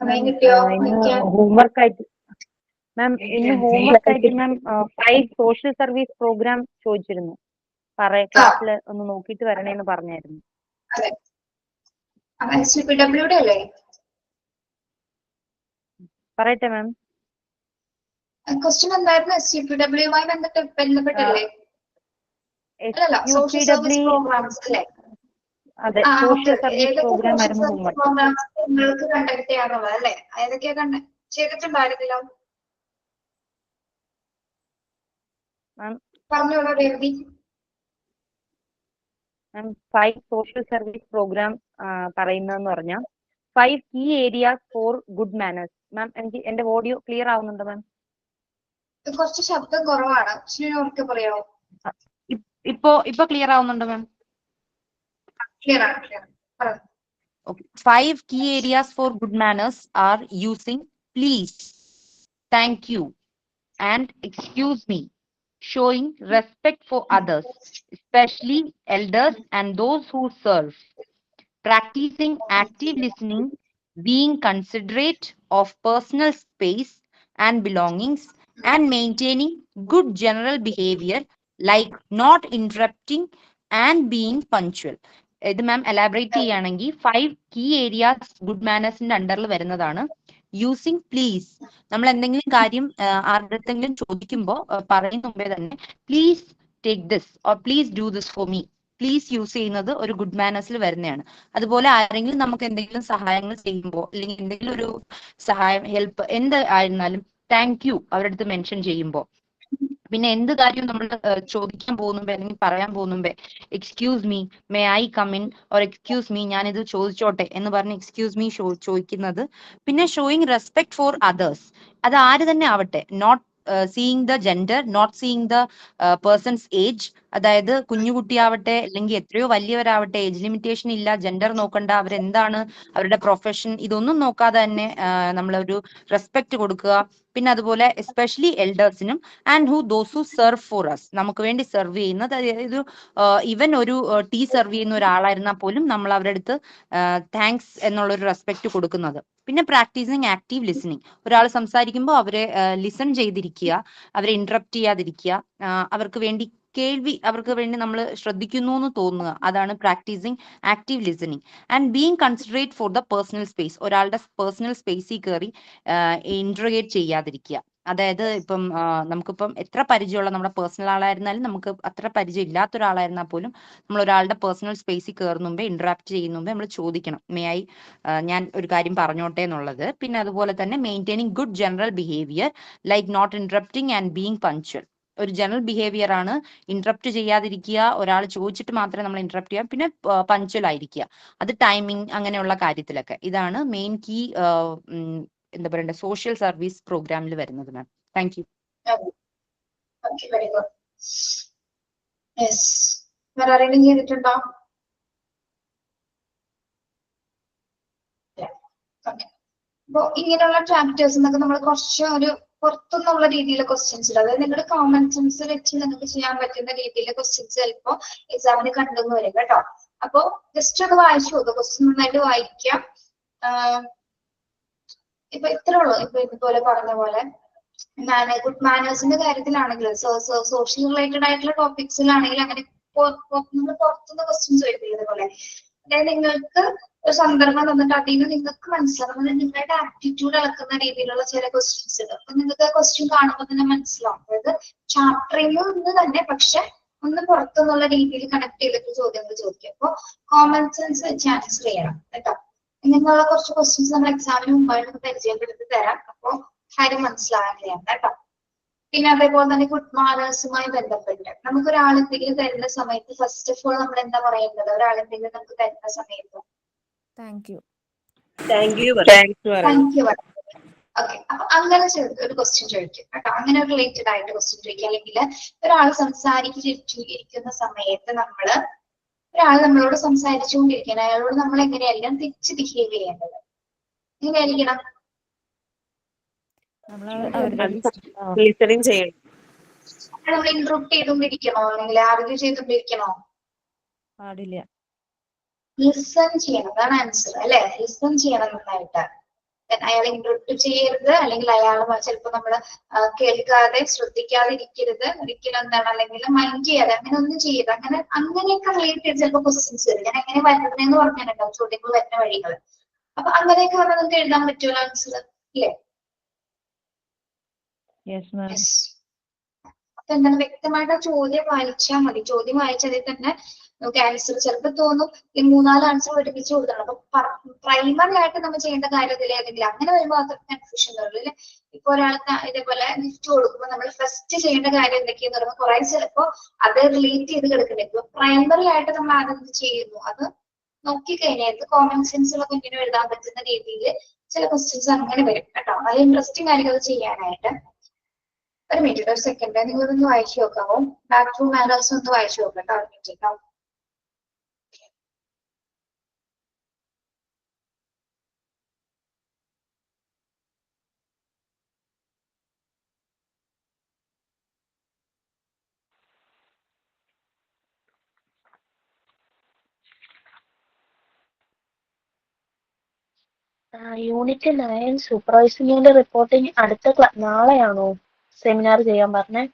സമയം കിട്ടിയോ? ഹോംവർക്ക് ആയിട്ട് മാം, ഇന്ന് ഹോംവർക്ക് ആയിട്ട് മാം 5 സോഷ്യൽ സർവീസ് പ്രോഗ്രാം ചോദിച്ചിരുന്നു. ക്ലാസ്സിൽ ഒന്ന് നോക്കിയിട്ട് വരണേന്ന് പറഞ്ഞായിരുന്നു. അതെ, SUPW അല്ലേ? പറയട്ടെ മാം. ക്വസ്റ്റ്യൻ എന്തായിരുന്നു? SUPW-യുമായി ബന്ധപ്പെട്ടല്ലേ? അല്ലല്ല, സോഷ്യൽ സർവീസ് പ്രോഗ്രാംസ് അല്ലേ? അതെ, സോഷ്യൽ സർവീസ് പ്രോഗ്രാം ആയിരുന്നു ഹോംവർക്ക്. പ്രോഗ്രാംസ് നിങ്ങൾക്ക് കണ്ടക്ട് ചെയ്യാനുള്ളത് അല്ലേ? ഏതൊക്കെയാ ചെയ്തിട്ടുണ്ടായിരുന്നല്ലോ? പറഞ്ഞോളൂ രവി. 5 സോഷ്യൽ സർവീസ് പ്രോഗ്രാം പറയുന്നതെന്ന് പറഞ്ഞാൽ 5 key areas for good manners. Ma'am, എനിക്ക് എന്റെ ഓഡിയോ ക്ലിയർ ആവുന്നുണ്ടോ മാം? കുറച്ച് ശബ്ദം കുറവാണ്. ഉറക്കെ പറയാമോ? ഇപ്പൊ ക്ലിയർ ആവുന്നുണ്ടോ മാം? ക്ലിയർ ആണ്, clear. Okay. 5 key areas for good manners are using please, thank you, and excuse me, showing respect for others, especially elders and those who serve, practicing active listening, being considerate of personal space and belongings, and maintaining good general behavior like not interrupting and being punctual. ഇത് മാം elaborate ചെയ്യുകയാണെങ്കിൽ 5 key areas good മാനേഴ്സിന്റെ അണ്ടറിൽ വരുന്നതാണ്. Using please, നമ്മൾ എന്തെങ്കിലും കാര്യം ആരുടെങ്കിലും ചോദിക്കുമ്പോൾ പറയുന്ന മുമ്പേ തന്നെ please take this or please do this for me, please use ചെയ്യുന്നത് ഒരു ഗുഡ് മാനേഴ്സിൽ വരുന്നതാണ്. അതുപോലെ ആരെങ്കിലും നമുക്ക് എന്തെങ്കിലും സഹായങ്ങൾ ചെയ്യുമ്പോൾ അല്ലെങ്കിൽ എന്തെങ്കിലും ഒരു സഹായം, ഹെൽപ്പ് എന്ത് ആയിരുന്നാലും താങ്ക് യു അവരുടെ അടുത്ത് മെൻഷൻ ചെയ്യുമ്പോൾ, പിന്നെ എന്ത് കാര്യവും നമ്മൾ ചോദിക്കാൻ പോകുന്നുമ്പോ അല്ലെങ്കിൽ പറയാൻ പോകുന്നുമ്പേ excuse me, may I come in, or excuse me ഞാനിത് ചോദിച്ചോട്ടെ എന്ന് പറഞ്ഞ് എക്സ്ക്യൂസ് മീ ചോദിക്കുന്നത്. പിന്നെ ഷോയിങ് റെസ്പെക്ട് ഫോർ അതേഴ്സ്, അത് ആര് തന്നെ ആവട്ടെ, not seeing the gender, not seeing the person's age, അതായത് കുഞ്ഞുകുട്ടിയാവട്ടെ അല്ലെങ്കിൽ എത്രയോ വലിയവരാവട്ടെ, ഏജ് ലിമിറ്റേഷൻ ഇല്ല, ജെൻഡർ നോക്കണ്ട, അവരെന്താണ് അവരുടെ പ്രൊഫഷൻ, ഇതൊന്നും നോക്കാതെ തന്നെ നമ്മളൊരു റെസ്പെക്ട് കൊടുക്കുക. പിന്നെ അതുപോലെ എസ്പെഷ്യലി എൽഡേഴ്സിനും and those who serve for us, നമുക്ക് വേണ്ടി സെർവ് ചെയ്യുന്നത്, അതായത് ഇവൻ ഒരു ടീ സെർവ് ചെയ്യുന്ന ഒരാളായിരുന്നാൽ പോലും നമ്മൾ അവരുടെ അടുത്ത് താങ്ക്സ് എന്നുള്ളൊരു റെസ്പെക്ട് കൊടുക്കുന്നത്. പിന്നെ പ്രാക്ടീസിങ് ആക്റ്റീവ് ലിസണിങ്, ഒരാൾ സംസാരിക്കുമ്പോൾ അവരെ ലിസൺ ചെയ്തിരിക്കുക, അവരെ ഇന്ററപ്റ്റ് ചെയ്യാതിരിക്കുക, അവർക്ക് വേണ്ടി അവർക്ക് വേണ്ടി നമ്മൾ ശ്രദ്ധിക്കുന്നു എന്ന് തോന്നുക, അതാണ് practising active listening. And being considerate for the personal space, ഒരാളുടെ പേഴ്സണൽ സ്പേസിൽ കയറി ഇന്റർഗേറ്റ് ചെയ്യാതിരിക്കുക. അതായത് ഇപ്പം നമുക്കിപ്പം എത്ര പരിചയമുള്ള നമ്മുടെ പേഴ്സണൽ ആളായിരുന്നാലും നമുക്ക് അത്ര പരിചയം ഇല്ലാത്ത ഒരാളായിരുന്നാൽ പോലും നമ്മൾ ഒരാളുടെ പേഴ്സണൽ സ്പേസിൽ കയറുന്ന മുമ്പേ ഇന്ററാക്ട് ചെയ്യുന്ന മുമ്പേ നമ്മൾ ചോദിക്കണം ഞാൻ ഒരു കാര്യം പറഞ്ഞോട്ടെ എന്നുള്ളത്. പിന്നെ അതുപോലെ തന്നെ maintaining good general behaviour like not interrupting and being punctual. ഒരു ജനറൽ ബിഹേവിയർ ആണ് ഇന്ററപ്റ്റ് ചെയ്യാതിരിക്കുക, ഒരാൾ ചോദിച്ചിട്ട് മാത്രമേ നമ്മൾ ഇന്ററപ്റ്റ് ചെയ്യാം, പിന്നെ പഞ്ച്വൽ ആയിരിക്കുക, അത് ടൈമിംഗ് അങ്ങനെയുള്ള കാര്യത്തിലൊക്കെ. ഇതാണ് മെയിൻ കീ എന്താ പറയണ്ടേ സോഷ്യൽ സർവീസ് പ്രോഗ്രാമിൽ വരുന്നത് ma'am. Thank you. Okay, very good. Yes, വേറെ ആരെങ്കിലും ചെയ്തിട്ടുണ്ടോ? ഓക്കെ, അപ്പൊ ഇങ്ങനെയുള്ള ചാപ്റ്റേഴ്സ് എന്നൊക്കെ നമ്മൾ കുറച്ച് ഒരു പുറത്തുനിന്നുള്ള രീതിയിലെ ക്വസ്റ്റ്യൻസ് ഇടും. അതായത് നിങ്ങളുടെ കോമൺ സെൻസ് വെച്ച് നിങ്ങൾക്ക് ചെയ്യാൻ പറ്റുന്ന രീതിയിലെ ക്വസ്റ്റ്യൻസ് ചിലപ്പോ എക്സാമിന് കണ്ടെന്ന് വരും കേട്ടോ. അപ്പൊ ജസ്റ്റ് ഒന്ന് വായിച്ചു നോക്കുക, ക്വസ്റ്റ്യൻ നന്നായിട്ട് വായിക്കാം. ഇപ്പൊ ഇത്രേ ഉള്ളൂ. ഇപ്പൊ ഇതുപോലെ പറഞ്ഞ പോലെ ഗുഡ് മാനേഴ്സിന്റെ കാര്യത്തിലാണെങ്കിൽ സോഷ്യൽ റിലേറ്റഡ് ആയിട്ടുള്ള ടോപ്പിക്സിലാണെങ്കിൽ അങ്ങനെ നമ്മൾ പുറത്തുനിന്ന് ക്വസ്റ്റ്യൻസ് വരുന്നത് ഇതുപോലെ. അതായത് നിങ്ങൾക്ക് ഒരു സന്ദർഭം തന്നിട്ട് അതിൽ നിന്ന് നിങ്ങൾക്ക് മനസ്സിലാവും നിങ്ങളുടെ ആപ്റ്റിറ്റ്യൂഡ് അളക്കുന്ന രീതിയിലുള്ള ചില ക്വസ്റ്റ്യൻസ് ഉണ്ട്. അപ്പൊ നിങ്ങൾക്ക് ആ ക്വസ്റ്റ്യൻ കാണുമ്പോൾ തന്നെ മനസ്സിലാവും. അതായത് ചാപ്റ്ററിൽ നിന്ന് തന്നെ പക്ഷെ ഒന്ന് പുറത്തുനിന്നുള്ള രീതിയിൽ കണക്ട് ചെയ്തിട്ട് ചോദ്യങ്ങൾ ചോദിക്കും. അപ്പൊ കോമൺ സെൻസ് വെച്ച് ആൻസർ ചെയ്യണം കേട്ടോ. ഇങ്ങനെയുള്ള കുറച്ച് ക്വസ്റ്റ്യൻസ് നമ്മൾ എക്സാമിന് മുമ്പായിട്ട് പരിചയപ്പെടുത്തി തരാം. അപ്പൊ കാര്യം മനസ്സിലാകാൻ ചെയ്യണം കേട്ടോ. പിന്നെ അതേപോലെ തന്നെ ഗുഡ് മാനേഴ്സുമായി ബന്ധപ്പെട്ട് നമുക്ക് ഒരാൾ എന്തെങ്കിലും തരുന്ന സമയത്ത് ഫസ്റ്റ് ഓഫ് ഓൾ നമ്മൾ എന്താ പറയേണ്ടത്? ഒരാൾ എന്തെങ്കിലും നമുക്ക് തരുന്ന സമയത്ത് thank you. Thank you thank you. Okay, അപ്പൊ അങ്ങനെ ഒരു ക്വസ്റ്റ്യൻ ചോദിക്കും കേട്ടോ. അങ്ങനെ ഒരു റിലേറ്റഡ് ആയിട്ട് ക്വസ്റ്റ്യൻ ചോദിക്കുക. അല്ലെങ്കിൽ ഒരാൾ സംസാരിച്ചിരിക്കുന്ന സമയത്ത് ഒരാൾ നമ്മളോട് സംസാരിച്ചുകൊണ്ടിരിക്കണം, അയാളോട് നമ്മൾ എങ്ങനെയായിരിക്കണം തിരിച്ച് ബിഹേവ് ചെയ്യേണ്ടത്? എങ്ങനെയായിരിക്കണം? ലിസണിങ് ചെയ്യണം. നമ്മൾ ഇന്ററപ്റ്റ് ചെയ്തുകൊണ്ടിരിക്കണോ അല്ലെങ്കിൽ ആർഗ്യൂ ചെയ്തുകൊണ്ടിരിക്കണോ? പാടില്ല. ലിസൺ ചെയ്യണം, അതാണ് ആൻസർ അല്ലെ. ലിസൺ ചെയ്യണം നന്നായിട്ട്. അയാളെ ഇന്ററപ്റ്റ് ചെയ്യരുത്, അല്ലെങ്കിൽ അയാൾ ചിലപ്പോ നമ്മള് കേൾക്കാതെ ശ്രദ്ധിക്കാതെ ഇരിക്കരുത് ഒരിക്കലും. എന്താണ്, അല്ലെങ്കിൽ മൈൻഡ് ചെയ്യാതെ അങ്ങനെ ഒന്നും ചെയ്യരുത്. അങ്ങനെയൊക്കെ റിലേറ്റ് ചെയ്ത് ചിലപ്പോൾ ക്വസ്റ്റ്യൻസ് വരും. ഞാൻ എങ്ങനെ വരുന്നതെന്ന് പറഞ്ഞിട്ടുണ്ടാവും ചോദ്യങ്ങൾ വരുന്ന വഴികൾ. അപ്പൊ അങ്ങനെയൊക്കെ പറഞ്ഞാൽ നമുക്ക് എഴുതാൻ പറ്റുമല്ലോ ആൻസർ ഇല്ലേ? അപ്പൊ എന്താണ്, വ്യക്തമായിട്ട് ചോദ്യം വായിച്ചാൽ മതി. ചോദ്യം വായിച്ചതിൽ തന്നെ നമുക്ക് ആൻസർ ചിലപ്പോൾ തോന്നും ഈ 3-4 ആൻസർ പഠിപ്പിച്ചു കൊടുക്കണം. അപ്പൊ പ്രൈമറി ആയിട്ട് നമ്മൾ ചെയ്യേണ്ട കാര്യത്തിൽ ഏതെങ്കിലും അങ്ങനെ വരുമ്പോൾ അത്ര കൺഫ്യൂഷൻ വരുള്ളൂ അല്ലെ. ഇപ്പൊ ഒരാൾക്ക് ഇതേപോലെ ഗിഫ്റ്റ് കൊടുക്കുമ്പോൾ നമ്മൾ ഫസ്റ്റ് ചെയ്യേണ്ട കാര്യം എന്തൊക്കെയെന്ന് പറയുമ്പോൾ കുറെ ചിലപ്പോ അത് റിലേറ്റ് ചെയ്ത് കിടക്കുന്നുണ്ട്. ഇപ്പൊ പ്രൈമറി ആയിട്ട് നമ്മൾ ആദ്യം ചെയ്യുന്നു അത് നോക്കിക്കഴിഞ്ഞാൽ കോമൺ സെൻസിലൊക്കെ ഇങ്ങനെ എഴുതാൻ പറ്റുന്ന രീതിയിൽ ചില ക്വസ്റ്റ്യൻസ് അങ്ങനെ വരും കേട്ടോ. നല്ല ഇൻട്രസ്റ്റിംഗ് ആയിരിക്കും അത് ചെയ്യാനായിട്ട്. ഒരു മിനിറ്റ്, ഒരു സെക്കൻഡ്, നിങ്ങളൊന്ന് വായിച്ചു നോക്കാമോ? ബാക്ക് ടു മാനേഴ്സ് ഒന്ന് വായിച്ചു നോക്കട്ടോ. ഒരു മിനിറ്റ് കേട്ടോ. യൂണിറ്റ് 9 സൂപ്പർവൈസിംഗിന്റെ റിപ്പോർട്ടിംഗ് അടുത്ത നാളെയാണോ സെമിനാർ ചെയ്യാൻ പറഞ്ഞേ?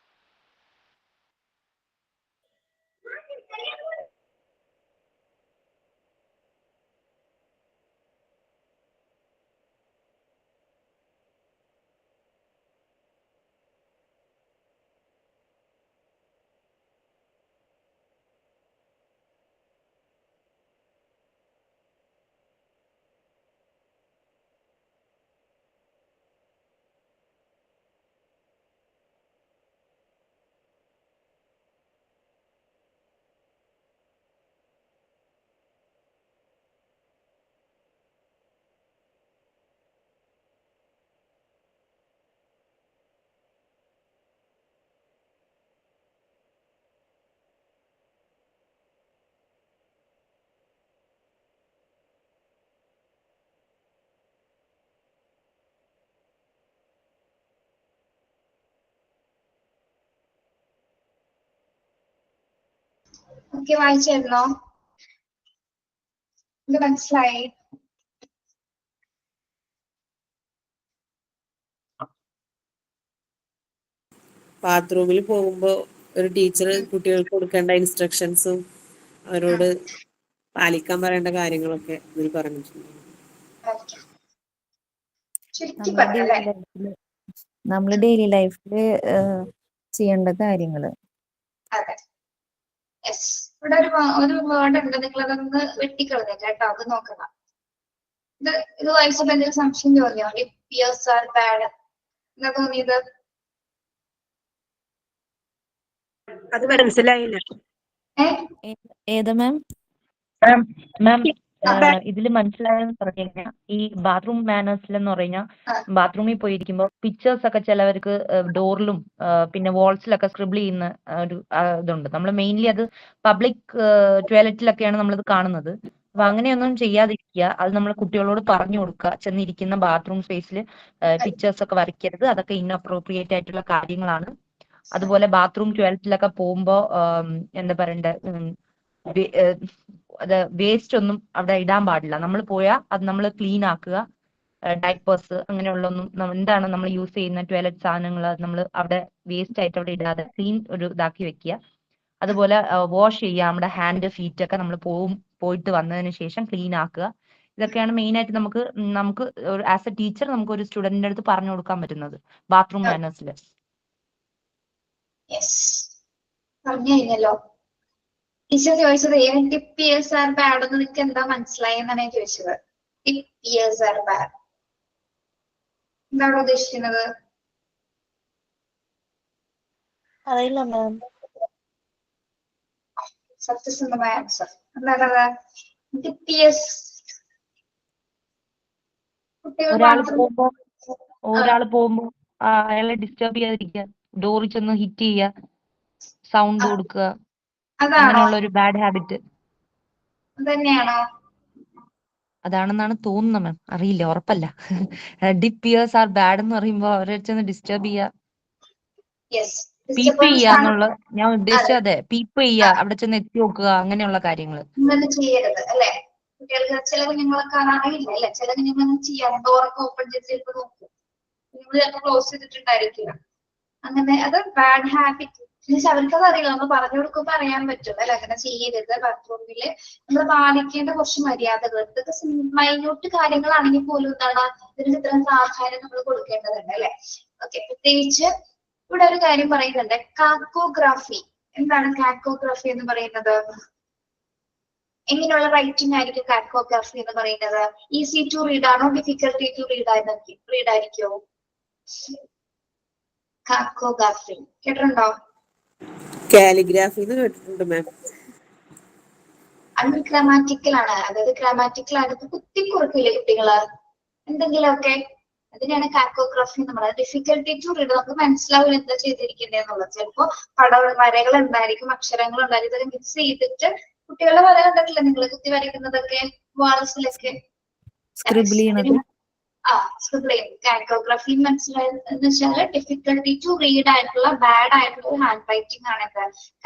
ഓക്കെ, വായിച്ചായിരുന്നോ? ഇത് മനസ്സിലായി? ബാത്റൂമിൽ പോകുമ്പോ ഒരു ടീച്ചർ കുട്ടികൾക്ക് കൊടുക്കേണ്ട ഇൻസ്ട്രക്ഷൻസും അവരോട് പാലിക്കാൻ പറയേണ്ട കാര്യങ്ങളൊക്കെ ഇതിൽ പറഞ്ഞിട്ടുണ്ട്. ചുരുക്കി പറഞ്ഞല്ലേ? നമ്മൾ ഡെയിലി ലൈഫിൽ ചെയ്യേണ്ട കാര്യങ്ങള്. അതെ. യെസ്. ഇവിടെ ഒരു വേർഡ് ഉണ്ട്, നിങ്ങൾ അതൊന്ന് വെട്ടിക്കളഞ്ഞ കേട്ടോ, അത് നോക്കണം. ഇത് വായിച്ചപ്പോ എന്തെങ്കിലും സംശയം തോന്നിയോ? ഇഫ് പിയേഴ്സ് ആർ ബാഡ് എന്താ തോന്നിയത്? അത് മനസ്സിലായില്ല. ഏതാ മാം? മാം ഇതില് മനസ്സിലായെന്ന് പറഞ്ഞു കഴിഞ്ഞാൽ ഈ ബാത്റൂം മാനേഴ്സിൽ എന്ന് പറഞ്ഞാൽ ബാത്റൂമിൽ പോയിരിക്കുമ്പോൾ പിക്ചേഴ്സ് ഒക്കെ ചിലവർക്ക് ഡോറിലും പിന്നെ വാൾസിലൊക്കെ സ്ക്രിബിൾ ചെയ്യുന്ന ഒരു ഇതുണ്ട്. നമ്മൾ മെയിൻലി അത് പബ്ലിക് ടോയ്ലറ്റിലൊക്കെയാണ് നമ്മളിത് കാണുന്നത്. അപ്പൊ അങ്ങനെയൊന്നും ചെയ്യാതിരിക്കുക. അത് നമ്മൾ കുട്ടികളോട് പറഞ്ഞു കൊടുക്കുക, ചെന്നിരിക്കുന്ന ബാത്റൂം സ്പേസിൽ പിക്ചേഴ്സ് ഒക്കെ വരയ്ക്കരുത്, അതൊക്കെ ഇൻഅപ്രോപ്രിയേറ്റ് ആയിട്ടുള്ള കാര്യങ്ങളാണ്. അതുപോലെ ബാത്റൂം ടോയ്ലറ്റിലൊക്കെ പോകുമ്പോൾ എന്താ പറയണ്ടേ, അത് വേസ്റ്റ് ഒന്നും അവിടെ ഇടാൻ പാടില്ല. നമ്മൾ പോയാൽ അത് നമ്മൾ ക്ലീൻ ആക്കുക. ഡൈപ്പേഴ്സ് അങ്ങനെയുള്ളൊന്നും എന്താണ് നമ്മൾ യൂസ് ചെയ്യുന്ന ടോയ്ലറ്റ് സാധനങ്ങൾ നമ്മൾ അവിടെ വേസ്റ്റ് ആയിട്ട് അവിടെ ഇടാതെ ക്ലീൻ ഒരു ഇതാക്കി വെക്കുക. അതുപോലെ വാഷ് ചെയ്യുക, നമ്മുടെ ഹാൻഡ് ഫീറ്റ് ഒക്കെ നമ്മൾ പോയിട്ട് വന്നതിന് ശേഷം ക്ലീൻ ആക്കുക. ഇതൊക്കെയാണ് മെയിൻ ആയിട്ട് നമുക്ക് ആസ് എ ടീച്ചർ നമുക്ക് ഒരു സ്റ്റുഡന്റിന്റെ അടുത്ത് പറഞ്ഞു കൊടുക്കാൻ പറ്റുന്നത് ബാത്റൂം മാനേഴ്സിൽ. പറഞ്ഞു കഴിഞ്ഞല്ലോ. ടീച്ചർ ചോദിച്ചത് ഇഫ് പിയേഴ്സ് ആർ ബാഡ് എന്ന് നിങ്ങൾക്ക് എന്താ മനസ്സിലായി എന്നാണ് ഞാൻ ചോദിച്ചത്. ഇഫ് പിയേഴ്സ് ആർ ബാഡ് എന്താണ് ഉദ്ദേശിക്കുന്നത്? അറിയില്ല മാം. സത്യസന്ധമായ ആൻസർ എന്താണത്? പിയേഴ്സ് ഒരാൾ പോകുമ്പോ അയാളെ ഡിസ്റ്റർബ് ചെയ്യാതിരിക്കുക, ഡോറിൽ ചെന്ന് ഹിറ്റ് ചെയ്യുക, സൗണ്ട് കൊടുക്കുക, അങ്ങനെയുള്ള ഒരു ബാഡ് ഹാബിറ്റ് തന്നെയാണോ? അതാണെന്നാണ് തോന്നുന്നത് മാം, അറിയില്ല, ഉറപ്പല്ല. ഡിപ്പ് പിയേഴ്സ് ആർ ബാഡ് എന്ന് പറയുമ്പോ അവരെ ചെന്ന് ഡിസ്റ്റർബ് ചെയ്യുക, പീപ്പ് ചെയ്യാന്നുള്ള ഞാൻ ഉദ്ദേശിച്ചത്. അതെ, പീപ്പ് ചെയ്യുക, അവിടെ ചെന്ന് എത്തി നോക്കുക, അങ്ങനെയുള്ള കാര്യങ്ങൾ ചെയ്യരുത് അല്ലെ? കുട്ടികൾക്ക് ചില കുഞ്ഞുങ്ങളൊക്കെ അറിയില്ല അല്ലെ, ചില കുഞ്ഞുങ്ങൾ ചെയ്യാറുണ്ട്. ഡോറൊക്കെ ഓപ്പൺ ചെയ്ത് ചിലപ്പോൾ നോക്കും, നിങ്ങൾ ചിലപ്പോൾ ക്ലോസ് ചെയ്തിട്ടുണ്ടായിരിക്കില്ല. അങ്ങനെ അത് ബാഡ് ഹാബിറ്റ്. അവർക്കത് അറിയില്ല, നമ്മൾ പറഞ്ഞു കൊടുക്കുമ്പോൾ അറിയാൻ പറ്റും അല്ലെ, അങ്ങനെ ചെയ്യരുത്. ബാത്റൂമില് നമ്മൾ പാലിക്കേണ്ട കുറച്ച് മര്യാദകൾ, ഇതൊക്കെ മൈന്യൂട്ട് കാര്യങ്ങളാണെങ്കിൽ പോലും എന്താണ് ഇതിന് ഇത്രയും പ്രാധാന്യം നമ്മൾ കൊടുക്കേണ്ടതുണ്ട് അല്ലെ. ഓക്കെ. പ്രത്യേകിച്ച് ഇവിടെ ഒരു കാര്യം പറയുന്നുണ്ട്, കാക്കോഗ്രാഫി. എന്താണ് കാക്കോഗ്രാഫി എന്ന് പറയുന്നത്? എങ്ങനെയുള്ള റൈറ്റിംഗ് ആയിരിക്കും കാക്കോഗ്രാഫി എന്ന് പറയുന്നത്? ഈസി ടു റീഡ് ആണോ, ഡിഫിക്കൽട്ടി ടു റീഡ് ആയിരിക്കോ? കാക്കോഗ്രാഫി കേട്ടിട്ടുണ്ടോ? കാലിഗ്രാഫി കേട്ടിട്ടുണ്ട് മാം. അത് ഗ്രാമാറ്റിക്കൽ ആണ്. അതായത് ഗ്രാമാറ്റിക്കൽ ആയിട്ട് കുത്തിക്കുറിക്കില്ലേ കുട്ടികള് എന്തെങ്കിലുമൊക്കെ, അതിനാണ് കാക്കോഗ്രാഫി എന്ന് പറയുന്നത്. ഡിഫിക്കൽട്ടി ടു റീഡ്, നമുക്ക് മനസ്സിലാവില്ല എന്താ ചെയ്തിരിക്കേണ്ടതെന്നുള്ളത്. ചിലപ്പോ വരകൾ ഉണ്ടായിരിക്കും, അക്ഷരങ്ങൾ ഉണ്ടായിരിക്കും, ഇതൊക്കെ മിക്സ് ചെയ്തിട്ട് കുട്ടികളെ വര കണ്ടിട്ടില്ല നിങ്ങൾ കുത്തി വരയ്ക്കുന്നതൊക്കെ വാൾസിലൊക്കെ? കാക്കോഗ്രാഫി മനസ്സിലായെന്ന് വെച്ചാൽ ഡിഫിക്കൽട്ടി ടു റീഡ് ആയിട്ടുള്ള ബാഡ് ആയിട്ടുള്ള ഹാൻഡ് റൈറ്റിംഗ് ആണ്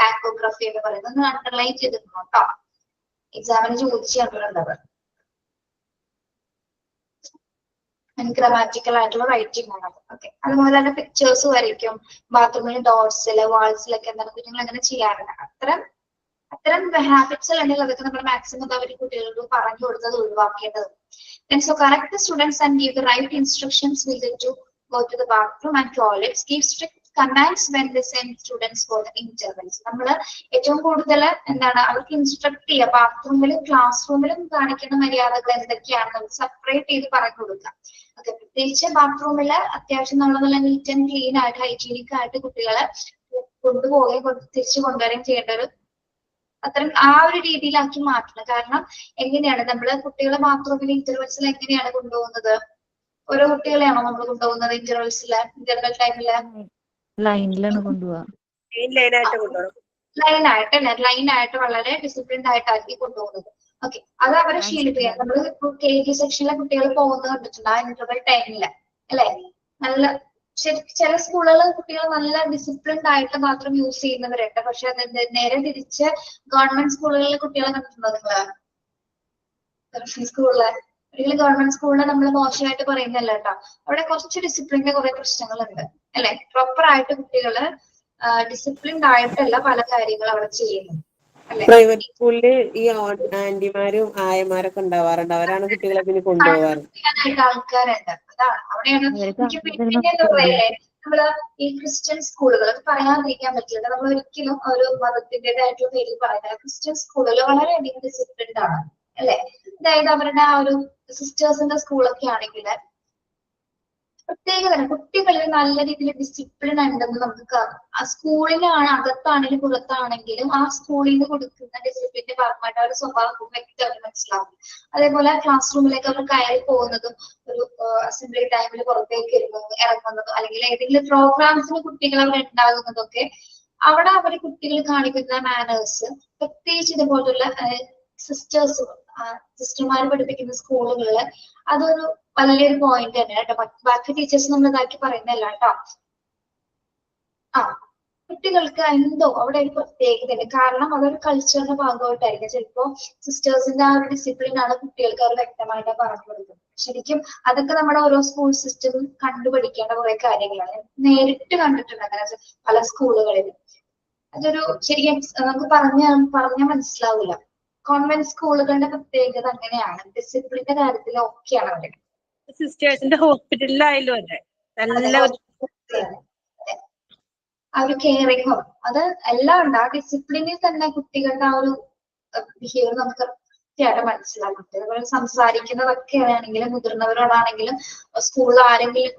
കാക്കോഗ്രാഫി എന്ന് പറയുന്നത്. ഒന്ന് അണ്ടർലൈൻ ചെയ്തിരുന്നു കേട്ടോ, എക്സാമിന് ചോദിച്ചിട്ടുള്ളത്. ഗ്രാമാറ്റിക്കൽ ആയിട്ടുള്ള റൈറ്റിംഗ് ആണ്. ഓക്കെ. അതുപോലെ തന്നെ പിക്ചേഴ്സ് വരയ്ക്കും ബാത്റൂമിൽ, ഡോർസില്, വാൾസിലൊക്കെ എന്താണ് കുഞ്ഞുങ്ങൾ അങ്ങനെ ചെയ്യാറുണ്ട്. അത്തരം ഹാബിറ്റ്സ് ഉണ്ടെങ്കിൽ അതൊക്കെ നമ്മൾ മാക്സിമം അവർ കുട്ടികൾക്ക് പറഞ്ഞു കൊടുത്തത് ഒഴിവാക്കേണ്ടത്. So correct the students and give the right instructions needed to go to the bathroom and toilets. Give strict commands when they send students for the intervals. നമ്മൾ ഏറ്റവും കൂടുതൽ എന്താണ് അവർക്ക് ഇൻസ്ട്രക്ട് ചെയ്യുക, ബാത്റൂമിലും ക്ലാസ് റൂമിലും കാണിക്കുന്ന മര്യാദകൾ എന്തൊക്കെയാണ് നമുക്ക് സെപ്പറേറ്റ് ചെയ്ത് പറഞ്ഞു കൊടുക്കാം. ഓക്കെ. പ്രത്യേകിച്ച് ബാത്റൂമില് അത്യാവശ്യം നല്ല നീറ്റ് ആൻഡ് ക്ലീൻ ആയിട്ട് ഹൈജീനിക് ആയിട്ട് കുട്ടികളെ കൊണ്ടുപോവുകയും തിരിച്ചു കൊണ്ടുവരികയും ചെയ്യേണ്ട ഒരു അത്തരം ആ ഒരു രീതിയിലാക്കി മാറ്റണം. കാരണം എങ്ങനെയാണ് നമ്മള് കുട്ടികളെ ബാത്റൂമിൽ ഇന്റർവെൽസിൽ എങ്ങനെയാണ് കൊണ്ടുപോകുന്നത്? ഓരോ കുട്ടികളെയാണോ നമ്മൾ കൊണ്ടുപോകുന്നത് ഇന്റർവെൽസില്, ഇന്റർവെൽ ടൈമില്? ലൈനിലാണ് കൊണ്ടുപോവാ. ലൈനായിട്ട് വളരെ ഡിസിപ്ലിൻഡ് ആയിട്ടാക്കി കൊണ്ടുപോകുന്നത്. ഓക്കെ. അത് അവരെ ശീലിപ്പിക്കാം. നമ്മൾ KG സെക്ഷനിലെ കുട്ടികൾ പോകുന്നത് കണ്ടിട്ടുണ്ട് ആ ഇന്റർവെൽ ടൈമില് അല്ലെ. നല്ല ചില സ്കൂളുകളിൽ കുട്ടികൾ നല്ല ഡിസിപ്ലിൻഡ് ആയിട്ട് മാത്രം യൂസ് ചെയ്യുന്നവരുണ്ട്. പക്ഷെ അത് നേരെ തിരിച്ച് ഗവൺമെന്റ് സ്കൂളുകളിലെ കുട്ടികളെ കണ്ടിട്ടുണ്ടോ നിങ്ങള്? ഗവൺമെന്റ് സ്കൂളിൽ നമ്മൾ മോശമായിട്ട് പറയുന്നല്ല കേട്ടോ, അവിടെ കുറച്ച് ഡിസിപ്ലിന്റെ കുറെ പ്രശ്നങ്ങളുണ്ട് അല്ലെ. പ്രോപ്പർ ആയിട്ട് കുട്ടികള് ഡിസിപ്ലിൻഡ് ആയിട്ടല്ല പല കാര്യങ്ങളും അവിടെ ചെയ്യുന്നത്. പ്രൈവറ്റ് സ്കൂളില് ഈ ആന്റിമാരും ആയമാരൊക്കെ ഉണ്ടാവാറുണ്ട്, അവരാണ് കുട്ടികളെ പിന്നെ കൊണ്ടുപോകാറ്. ആൾക്കാരുണ്ട്. അതാണ് അവിടെയാണ് എനിക്ക് പിന്നെ എന്താ പറയല്ലേ, നമ്മള് ഈ ക്രിസ്ത്യൻ സ്കൂളുകൾ പറയാതിരിക്കാൻ പറ്റില്ല. നമ്മൾ ഒരിക്കലും ഒരു മതത്തിൻ്റെതായിട്ടുള്ള പേരിൽ പറയുന്നത് ക്രിസ്ത്യൻ സ്കൂളുകൾ വളരെയധികം ഡിസിപ്ലിൻഡ് ആണ് അല്ലെ. അതായത് അവരുടെ ആ ഒരു സിസ്റ്റേഴ്സിന്റെ സ്കൂളൊക്കെ ആണെങ്കിൽ പ്രത്യേകതരം കുട്ടികളിൽ നല്ല രീതിയിൽ ഡിസിപ്ലിൻ ഉണ്ടെന്ന് നമുക്ക് കാണാം. ആ സ്കൂളിലാണ് അകത്താണെങ്കിലും പുറത്താണെങ്കിലും ആ സ്കൂളിൽ നിന്ന് കൊടുക്കുന്ന ഡിസിപ്ലിന്റെ ഭാഗമായിട്ട് അവരുടെ സ്വഭാവം വ്യക്തമായിട്ട് മനസ്സിലാവും. അതേപോലെ ക്ലാസ് റൂമിലേക്ക് അവർ കയറി പോകുന്നതും ഒരു അസംബ്ലി ടൈമിൽ പുറത്തേക്ക് ഇറങ്ങുന്നതും അല്ലെങ്കിൽ ഏതെങ്കിലും പ്രോഗ്രാംസിന് കുട്ടികൾ അവിടെ ഉണ്ടാകുന്നതൊക്കെ അവിടെ അവർ കുട്ടികൾ കാണിക്കുന്ന മാനേഴ്സ് പ്രത്യേകിച്ച് ഇതുപോലുള്ള സിസ്റ്റർമാർ പഠിപ്പിക്കുന്ന സ്കൂളുകളില് അതൊരു വലിയൊരു പോയിന്റ് തന്നെയാണ് കേട്ടോ. ബാക്കി ടീച്ചേഴ്സ് നമ്മൾ ഇതാക്കി പറയുന്നല്ല കേട്ടോ. കുട്ടികൾക്ക് എന്തോ അവിടെ ഒരു പ്രത്യേകതയുണ്ട്. കാരണം അതൊരു കൾച്ചറിന്റെ ഭാഗമായിട്ടായിരിക്കും. ചിലപ്പോ സിസ്റ്റേഴ്സിന്റെ ആ ഒരു ഡിസിപ്ലിൻ ആണ് കുട്ടികൾക്ക് അവർ വ്യക്തമായിട്ട് പറഞ്ഞു കൊടുക്കുന്നത്. ശരിക്കും അതൊക്കെ നമ്മുടെ ഓരോ സ്കൂൾ സിസ്റ്റം കണ്ടുപഠിക്കേണ്ട കുറെ കാര്യങ്ങളാണ്. നേരിട്ട് കണ്ടിട്ടുണ്ട് അങ്ങനെ പല സ്കൂളുകളിലും. അതൊരു ശരിക്കും നമുക്ക് പറഞ്ഞാൽ മനസ്സിലാവില്ല. കോൺവെന്റ് സ്കൂളുകളുടെ പ്രത്യേകത അങ്ങനെയാണ്. ഡിസിപ്ലിന്റെ കാര്യത്തിൽ ഓക്കെയാണ് അവര്. സിസ്റ്റേഴ്സിന്റെ ഹോസ്പിറ്റലിലായാലും അതെ നല്ല ആ ഒരു കെയറിങ്ങും അത് എല്ലാം ഉണ്ട്. ആ ഡിസിപ്ലിനിൽ തന്നെ കുട്ടികളുടെ ആ ഒരു ബിഹേവിയർ നമുക്ക് കൃത്യമായിട്ട് മനസ്സിലാക്കും. അതുപോലെ സംസാരിക്കുന്നതൊക്കെ ആണെങ്കിലും മുതിർന്നവരോടാണെങ്കിലും സ്കൂളിൽ ആരെങ്കിലും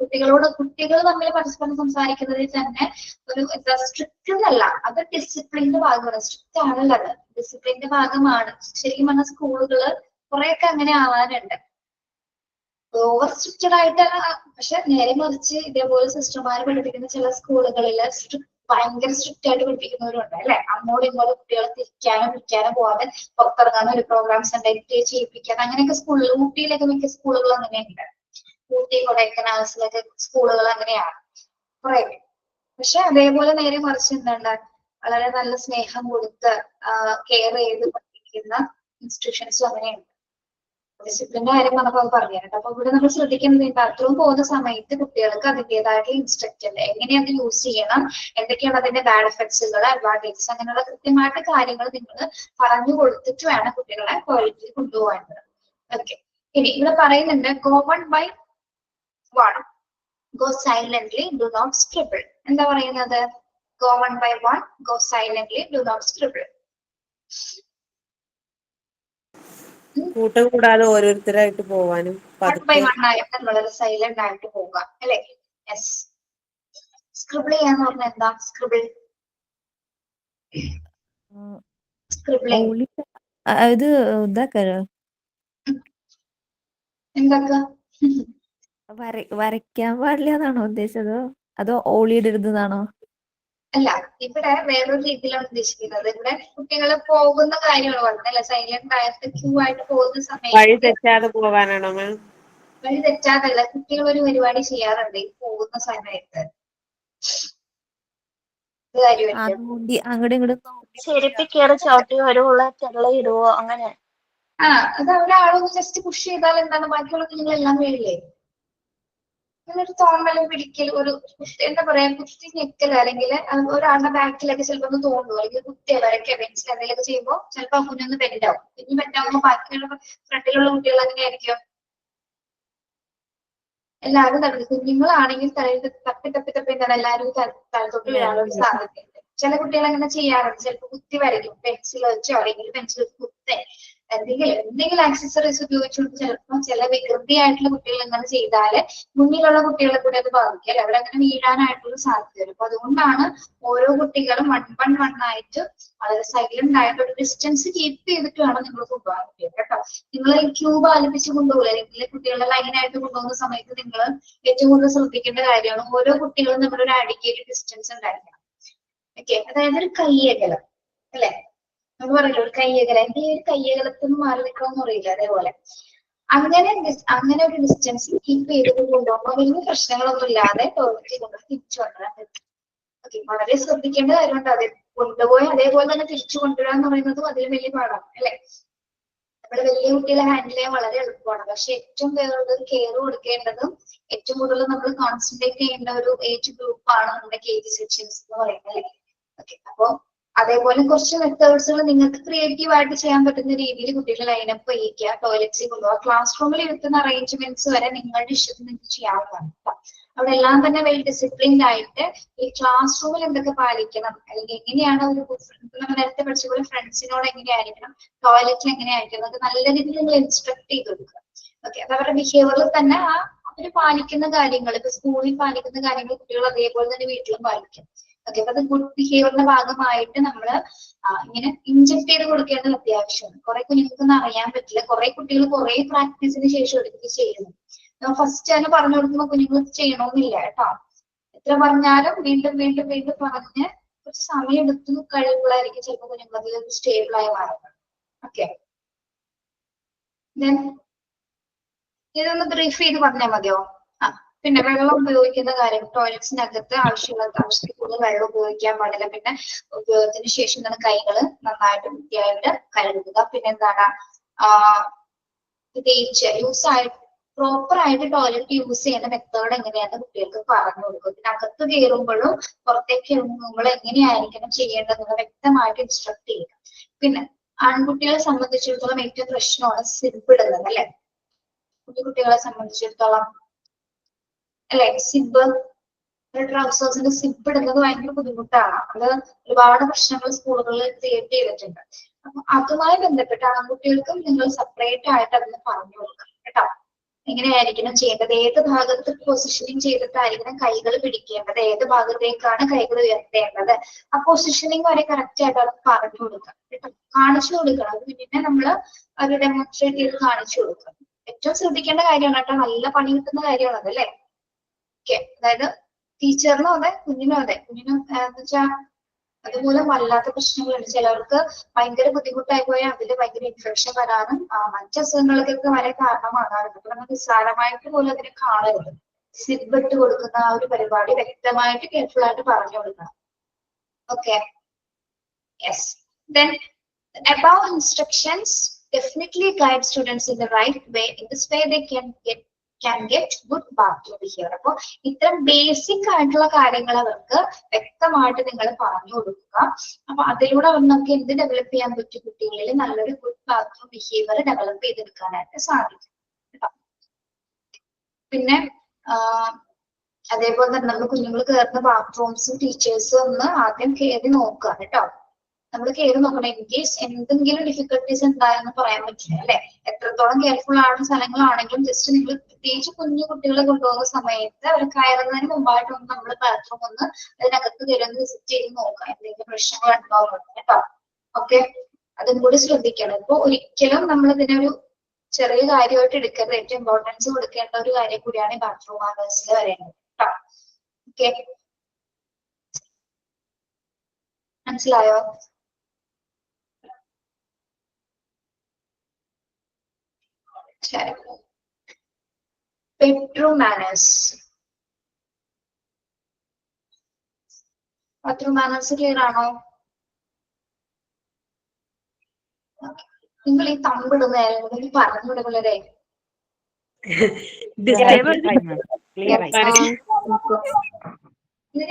കുട്ടികൾ തമ്മിൽ പരസ്പരം സംസാരിക്കുന്നതിൽ തന്നെ ഒരു എന്താ സ്ട്രിക്റ്റ് എന്നല്ല, അത് ഡിസിപ്ലിന്റെ ഭാഗമാണ്. സ്ട്രിക്റ്റ് ആണല്ലോ, അത് ഡിസിപ്ലിന്റെ ഭാഗമാണ്. ശരിക്കും പറഞ്ഞ സ്കൂളുകള് കുറെയൊക്കെ അങ്ങനെ ആവാനുണ്ട്. ഓവർ സ്ട്രിക്റ്റഡ് ആയിട്ട് പക്ഷെ നേരെ മറിച്ച് ഇതേപോലെ സിസ്റ്റർമാർ പഠിപ്പിക്കുന്ന ചില സ്കൂളുകളിൽ ഭയങ്കര സ്ട്രിക്റ്റ് ആയിട്ട് പഠിപ്പിക്കുന്നവരുണ്ട് അല്ലെ. അങ്ങോട്ടും ഇങ്ങോട്ടും കുട്ടികളെ തിരിക്കാനോ പിടിക്കാനോ പോവാതെ പുറത്തിറങ്ങാനോ ഒരു പ്രോഗ്രാംസ് ഉണ്ടായിട്ട് ചെയ്യിപ്പിക്കാൻ അങ്ങനെയൊക്കെ സ്കൂളിൽ ഊട്ടിയിലൊക്കെ മിക്ക സ്കൂളുകളും അങ്ങനെയുണ്ട്. ഊട്ടി കൊടൈക്കനാൽസിലൊക്കെ സ്കൂളുകൾ അങ്ങനെയാണ് കുറെ. പക്ഷെ അതേപോലെ നേരെ മറിച്ച് എന്താണ് വളരെ നല്ല സ്നേഹം കൊടുത്ത് കെയർ ചെയ്ത് പഠിപ്പിക്കുന്ന ഇൻസ്റ്റിറ്റ്യൂഷൻസും അങ്ങനെയുണ്ട്. ഡിസിപ്ലിന്റെ കാര്യം പറഞ്ഞപ്പോൾ പറഞ്ഞു കേട്ടോ. അപ്പൊ ഇവിടെ നമ്മൾ ശ്രദ്ധിക്കുന്നത് ബാത്റൂം പോകുന്ന സമയത്ത് കുട്ടികൾക്ക് അതിൻ്റെതായിട്ടുള്ള ഇൻസ്ട്രക്ഷൻ എങ്ങനെ അത് യൂസ് ചെയ്യണം, എന്തൊക്കെയാണ് അതിന്റെ ബാഡ് എഫക്ട്സുകൾ, അഡ്വാൻറ്റേജസ്, അങ്ങനെയുള്ള കൃത്യമായിട്ട് കാര്യങ്ങൾ നിങ്ങൾ പറഞ്ഞു കൊടുത്തിട്ട് വേണം കുട്ടികളെ ടോയ്ലറ്റിൽ കൊണ്ടുപോകേണ്ടത്. ഓക്കെ. ഇനി ഇവിടെ പറയുന്നുണ്ട് go 1 by 1, go silently, do not scribble. എന്താ പറയുന്നത്? Go 1 by 1, go silently, do not scribble. കൂട്ടം കൂടാതെ ഓരോരുത്തരായിട്ട് പോവാനും 1 by 1 ആയിട്ട് നമ്മൾ സൈലന്റ് ആയിട്ട് പോവുക അല്ലെ. യെസ്. സ്ക്രിബിൾ ചെയ്യാന്ന് പറഞ്ഞാൽ എന്താ? സ്ക്രിബിളിംഗ് ഇത് ഇതാക്കാരോ എന്തൊക്കെ വരയ്ക്കാൻ പാടില്ല എന്നാണോ ഉദ്ദേശിച്ചത്? അതോ ഓളിയിടരുതെന്നാണോ? അല്ല, ഇവിടെ വേറൊരു രീതിയിലാണ് ഉദ്ദേശിക്കുന്നത്. ഇവിടെ കുട്ടികൾ പോകുന്ന കാര്യമാണ് പറഞ്ഞത്. സൈലന്റ് ആയിട്ട് ക്യൂ ആയിട്ട് പോകുന്ന വഴി സമയത്ത് തെറ്റാതെ പോകാനാണോ മാം? വഴി തെറ്റാതല്ല, കുട്ടികൾ ഒരു പരിപാടി ചെയ്യാറുണ്ട് ഈ പോകുന്ന സമയത്ത്. അങ്ങോട്ടും ഇങ്ങോട്ടും ചെരുപ്പി കയറി ചവിട്ടി വരുവുള്ള തെള്ളയിടുവോ അങ്ങനെ? അത് ഒരാളൊന്ന് ജസ്റ്റ് പുഷ് ചെയ്താൽ എന്താണ് ബാക്കിയുള്ള കുഞ്ഞുങ്ങളെല്ലാം വീഴില്ലേ? അങ്ങനൊരു തോന്നലും പിടിക്കൽ, ഒരു എന്താ പറയാ കുത്തി ഞെക്കൽ, അല്ലെങ്കിൽ ഒരാളുടെ ബാക്കിലൊക്കെ ചിലപ്പോൾ ഒന്ന് തോന്നുന്നു, അല്ലെങ്കിൽ കുത്തിയ വരയ്ക്കുക പെൻസിൽ എന്തെങ്കിലുമൊക്കെ ചെയ്യുമ്പോൾ ചിലപ്പോൾ ആ കുഞ്ഞൊന്ന് ബെൻഡാവും. കുഞ്ഞ് ബെൻഡാവുമ്പോൾ ബാക്കിയുള്ള ഫ്രണ്ടിലുള്ള കുട്ടികൾ എങ്ങനെയായിരിക്കും? എല്ലാവരും തടഞ്ഞു. കുഞ്ഞുങ്ങളാണെങ്കിൽ തലയിൽ തപ്പി തപ്പി തപ്പി എന്താണ് എല്ലാവരും തലത്തൊട്ട് വീഴാനുള്ള സാധ്യതയുണ്ട്. ചില കുട്ടികൾ അങ്ങനെ ചെയ്യാറുണ്ട്. ചിലപ്പോൾ കുത്തി വരയ്ക്കും പെൻസിൽ വെച്ചോ അല്ലെങ്കിൽ പെൻസിൽ വെച്ച് കുത്തേ എന്തെങ്കിലും ആക്സസറീസ് ഉപയോഗിച്ചുകൊണ്ട് ചിലപ്പോൾ ചില വികൃതിയായിട്ടുള്ള കുട്ടികൾ അങ്ങനെ ചെയ്താല് മുന്നിലുള്ള കുട്ടികളെ കൂടെ അത് ബാധിക്കും അല്ലെ. അവരങ്ങനെ വീഴാനായിട്ടുള്ള സാധ്യത. അപ്പൊ അതുകൊണ്ടാണ് ഓരോ കുട്ടികളും 1 by 1 ആയിട്ട് വളരെ സൈലന്റ് ആയിട്ട് ഒരു ഡിസ്റ്റൻസ് കീപ്പ് ചെയ്തിട്ട് വേണം നിങ്ങൾ കൊണ്ടുപോകാൻ കുട്ടികൾ കേട്ടോ. നിങ്ങൾ ക്യൂ പാലിപ്പിച്ച് കൊണ്ടുപോകില്ല, അല്ലെങ്കിൽ കുട്ടികളെ ലൈനായിട്ട് കൊണ്ടുപോകുന്ന സമയത്ത് നിങ്ങൾ ഏറ്റവും കൂടുതൽ ശ്രദ്ധിക്കേണ്ട കാര്യമാണ് ഓരോ കുട്ടികളും നമ്മളൊരു അഡിക്കേറ്റ് ഡിസ്റ്റൻസ് ഉണ്ടായിരിക്കണം. ഓക്കെ. അതായത് ഒരു കയ്യകലം അല്ലെ. നമ്മൾ പറയില്ല ഒരു കയ്യകലം, എന്റെ ഈ ഒരു കയ്യകലത്തിന് മാറി നിൽക്കണമെന്ന് പറയില്ല. അതേപോലെ അങ്ങനെ ഒരു ഡിസ്റ്റൻസ് കീപ്പ് ചെയ്ത് കൊണ്ടുപോകുമ്പോൾ വലിയ പ്രശ്നങ്ങളൊന്നും ഇല്ലാതെ ടോയ്ലറ്റിൽ കൊണ്ടുപോയി തിരിച്ചു കൊണ്ടുവരാൻ പറ്റും. ഓക്കെ. വളരെ ശ്രദ്ധിക്കേണ്ട കാര്യമുണ്ട്. അത് കൊണ്ടുപോയി അതേപോലെ തന്നെ തിരിച്ചു കൊണ്ടുവരാൻ എന്ന് പറയുന്നതും അതിൽ വലിയ പാടാണ് അല്ലെ. നമ്മുടെ വലിയ കുട്ടികളെ ഹാൻഡിൽ ചെയ്യാൻ വളരെ എളുപ്പമാണ്. പക്ഷെ ഏറ്റവും കൂടുതൽ കെയർ കൊടുക്കേണ്ടതും ഏറ്റവും കൂടുതൽ നമ്മൾ കോൺസെൻട്രേറ്റ് ചെയ്യേണ്ട ഒരു ഏജ് ഗ്രൂപ്പാണ് നമ്മുടെ KG സെക്ഷൻസ് എന്ന് പറയുന്നത് അല്ലെ. ഓക്കെ. അപ്പൊ അതേപോലെ കുറച്ച് മെത്തേഡ്സുകൾ നിങ്ങൾക്ക് ക്രിയേറ്റീവ് ആയിട്ട് ചെയ്യാൻ പറ്റുന്ന രീതിയിൽ കുട്ടികളെ ലൈനപ്പ് ചെയ്യിക്കുക, ടോയ്ലറ്റ്സിൽ കൊണ്ടുപോകുക, ക്ലാസ് റൂമിൽ ഇരുത്തുന്ന അറേഞ്ച്മെന്റ്സ് വരെ നിങ്ങളുടെ ഇഷ്ടത്തിന് നിങ്ങൾക്ക് ചെയ്യാവുന്നതാണ്. അവിടെ എല്ലാം തന്നെ വെൽ ഡിസിപ്ലിൻഡ് ആയിട്ട് ഈ ക്ലാസ് റൂമിൽ എന്തൊക്കെ പാലിക്കണം, അല്ലെങ്കിൽ എങ്ങനെയാണ് ഒരു നമ്മൾ നേരത്തെ പഠിച്ച പോലെ ഫ്രണ്ട്സിനോട് എങ്ങനെയായിരിക്കണം, ടോയ്ലറ്റിൽ എങ്ങനെയായിരിക്കണം എന്നൊക്കെ നല്ല രീതിയിൽ നിങ്ങൾ ഇൻസ്ട്രക്ട് ചെയ്ത് കൊടുക്കുക. ഓക്കെ, അത് അവരുടെ ബിഹേവിയറിൽ തന്നെ ആ അവര് പാലിക്കുന്ന കാര്യങ്ങൾ, ഇപ്പൊ സ്കൂളിൽ പാലിക്കുന്ന കാര്യങ്ങൾ കുട്ടികൾ അതേപോലെ തന്നെ വീട്ടിലും പാലിക്കും. ഓക്കെ, അപ്പൊ അത് ഗുഡ് ബിഹേവിയറിന്റെ ഭാഗമായിട്ട് നമ്മൾ ഇങ്ങനെ ഇൻജക്ട് ചെയ്ത് കൊടുക്കേണ്ടത് അത്യാവശ്യമാണ്. കുറെ കുഞ്ഞുങ്ങൾക്കൊന്നും അറിയാൻ പറ്റില്ല. കുറെ കുട്ടികൾ കുറെ പ്രാക്ടീസിന് ശേഷം എടുത്ത് ചെയ്യുന്നു. ഫസ്റ്റ് തന്നെ പറഞ്ഞു കൊടുക്കുമ്പോൾ കുഞ്ഞുങ്ങൾ ചെയ്യണമെന്നില്ല കേട്ടോ. എത്ര പറഞ്ഞാലും വീണ്ടും വീണ്ടും വീണ്ടും പറഞ്ഞ് കുറച്ച് സമയം എടുത്ത് കഴിവുകളായിരിക്കും ചിലപ്പോൾ കുഞ്ഞുങ്ങൾ അതിൽ സ്റ്റേബിൾ ആയി മാറുന്നത്. ഓക്കെ, ഇതൊന്ന് ബ്രീഫ് ചെയ്ത് പറഞ്ഞാൽ മതിയോ? പിന്നെ വെള്ളം ഉപയോഗിക്കുന്ന കാര്യം, ടോയ്ലറ്റ്സിനകത്ത് ആവശ്യത്തിൽ കൂടുതൽ വെള്ളം ഉപയോഗിക്കാൻ പാടില്ല. പിന്നെ ഉപയോഗത്തിന് ശേഷം തന്നെ കൈകൾ നന്നായിട്ട് വൃത്തിയായിട്ട് കഴുകുക. പിന്നെ എന്താണ് തേച്ച് യൂസ് ആയിട്ട് പ്രോപ്പർ ആയിട്ട് ടോയ്ലറ്റ് യൂസ് ചെയ്യുന്ന മെത്തേഡ് എങ്ങനെയാണെന്ന് കുട്ടികൾക്ക് പറഞ്ഞു കൊടുക്കും. ഇതിനകത്ത് കയറുമ്പോഴും പുറത്തേക്ക് ഇറങ്ങുമ്പോൾ എങ്ങനെയായിരിക്കണം ചെയ്യേണ്ടതെന്ന് വ്യക്തമായിട്ട് ഇൻസ്ട്രക്ട് ചെയ്യുക. പിന്നെ ആൺകുട്ടികളെ സംബന്ധിച്ചിടത്തോളം ഏറ്റവും പ്രശ്നമാണ് സിബ് ഇടുന്നത് അല്ലെ. കുട്ടികളെ സംബന്ധിച്ചിടത്തോളം അല്ലെ, സിബ് ട്രൗസേഴ്സിന്റെ സിബ് ഇടുന്നത് ഭയങ്കര ബുദ്ധിമുട്ടാണ്. അത് ഒരുപാട് പ്രശ്നങ്ങൾ സ്കൂളുകളിൽ ക്രിയേറ്റ് ചെയ്തിട്ടുണ്ട്. അപ്പൊ അതുമായി ബന്ധപ്പെട്ട് ആൺകുട്ടികൾക്കും നിങ്ങൾ സെപ്പറേറ്റ് ആയിട്ട് അതിന് പറഞ്ഞു കൊടുക്കണം കേട്ടോ. എങ്ങനെയായിരിക്കണം ചെയ്യേണ്ടത്, ഏത് ഭാഗത്ത് പൊസിഷനിങ് ചെയ്തിട്ടായിരിക്കണം കൈകൾ പിടിക്കേണ്ടത്, ഏത് ഭാഗത്തേക്കാണ് കൈകൾ ഉയർത്തേണ്ടത്, ആ പൊസിഷനിങ് വരെ കറക്റ്റ് ആയിട്ട് അത് പറഞ്ഞു കൊടുക്കാം കേട്ടോ. കാണിച്ചു കൊടുക്കണം. അത് പിന്നെ നമ്മൾ അത് ഡെമോൺസ്ട്രേറ്റ് ചെയ്ത് കാണിച്ചു കൊടുക്കണം. ഏറ്റവും ശ്രദ്ധിക്കേണ്ട കാര്യമാണ് കേട്ടോ. നല്ല പണി കിട്ടുന്ന കാര്യമാണ് അതല്ലേ. ഓക്കെ, അതായത് ടീച്ചറിനും അതെ കുഞ്ഞിനും അതെ. കുഞ്ഞിനും എന്ന് വെച്ചാൽ അതുമൂലം വല്ലാത്ത പ്രശ്നങ്ങളുണ്ട്. ചിലവർക്ക് ഭയങ്കര ബുദ്ധിമുട്ടായി പോയാൽ അതിൽ ഭയങ്കര ഇൻഫെക്ഷൻ വരാനും മറ്റു അസുഖങ്ങൾക്കൊക്കെ വരെ കാരണമാകാറുണ്ട്. അപ്പൊ നമ്മൾ നിസ്സാരമായിട്ട് പോലും അതിനെ കാണരുത്. സിബ് ഇട്ട് കൊടുക്കുന്ന ആ ഒരു പരിപാടി വ്യക്തമായിട്ട് കെയർഫുൾ ആയിട്ട് പറഞ്ഞു കൊടുക്കണം. Okay, yes. Then above instructions definitely guide students in the right way. In this way they can get good bathroom behavior. അപ്പൊ ഇത്തരം ബേസിക് ആയിട്ടുള്ള കാര്യങ്ങൾ അവർക്ക് വ്യക്തമായിട്ട് നിങ്ങൾ പറഞ്ഞു കൊടുക്കുക. അപ്പൊ അതിലൂടെ നമുക്ക് എന്ത് ഡെവലപ്പ് ചെയ്യാൻ പറ്റും, കുട്ടികളിൽ നല്ലൊരു ഗുഡ് ബാത്റൂം ബിഹേവിയർ ഡെവലപ്പ് ചെയ്തെടുക്കാനായിട്ട് സാധിക്കും കേട്ടോ. പിന്നെ അതേപോലെ തന്നെ നമ്മൾ കുഞ്ഞുങ്ങൾ കയറുന്ന ബാത്റൂംസും ടീച്ചേഴ്സും ഒന്ന് ആദ്യം കയറി നോക്കുക കേട്ടോ. നമ്മൾ കയറി നോക്കണം. ഇൻ കേസ് എന്തെങ്കിലും ഡിഫിക്കൽട്ടീസ് ഉണ്ടായെന്ന് പറയാൻ പറ്റില്ല അല്ലെ. എത്രത്തോളം കെയർഫുൾ ആവുന്ന സ്ഥലങ്ങളാണെങ്കിലും ജസ്റ്റ് നിങ്ങൾ പ്രത്യേകിച്ച് കുഞ്ഞു കുട്ടികളെ കൊണ്ടുപോകുന്ന സമയത്ത് അവർ കയറുന്നതിന് മുമ്പായിട്ടൊന്ന് നമ്മൾ ബാത്റൂം ഒന്ന് അതിനകത്ത് കയറി വിസിറ്റ് ചെയ്ത് നോക്കാം, എന്തെങ്കിലും പ്രശ്നങ്ങൾ ഉണ്ടാവുന്നുണ്ട് കേട്ടോ. ഓക്കെ, അതും കൂടി ശ്രദ്ധിക്കണം. ഇപ്പൊ ഒരിക്കലും നമ്മൾ ഇതിനൊരു ചെറിയ കാര്യമായിട്ട് എടുക്കരുത്. ഏറ്റവും ഇമ്പോർട്ടൻസ് കൊടുക്കേണ്ട ഒരു കാര്യം കൂടിയാണ് ഈ ബാത്റൂം മാനേഴ്സിൽ വരേണ്ടത് കേട്ടോ. ഓക്കെ, മനസ്സിലായോ? Bedroom manners. Bathroom manners clear ആണോ? നിങ്ങൾ ഈ തമ്പിടുന്ന പറഞ്ഞു കൊടുക്കലേ. ഇത്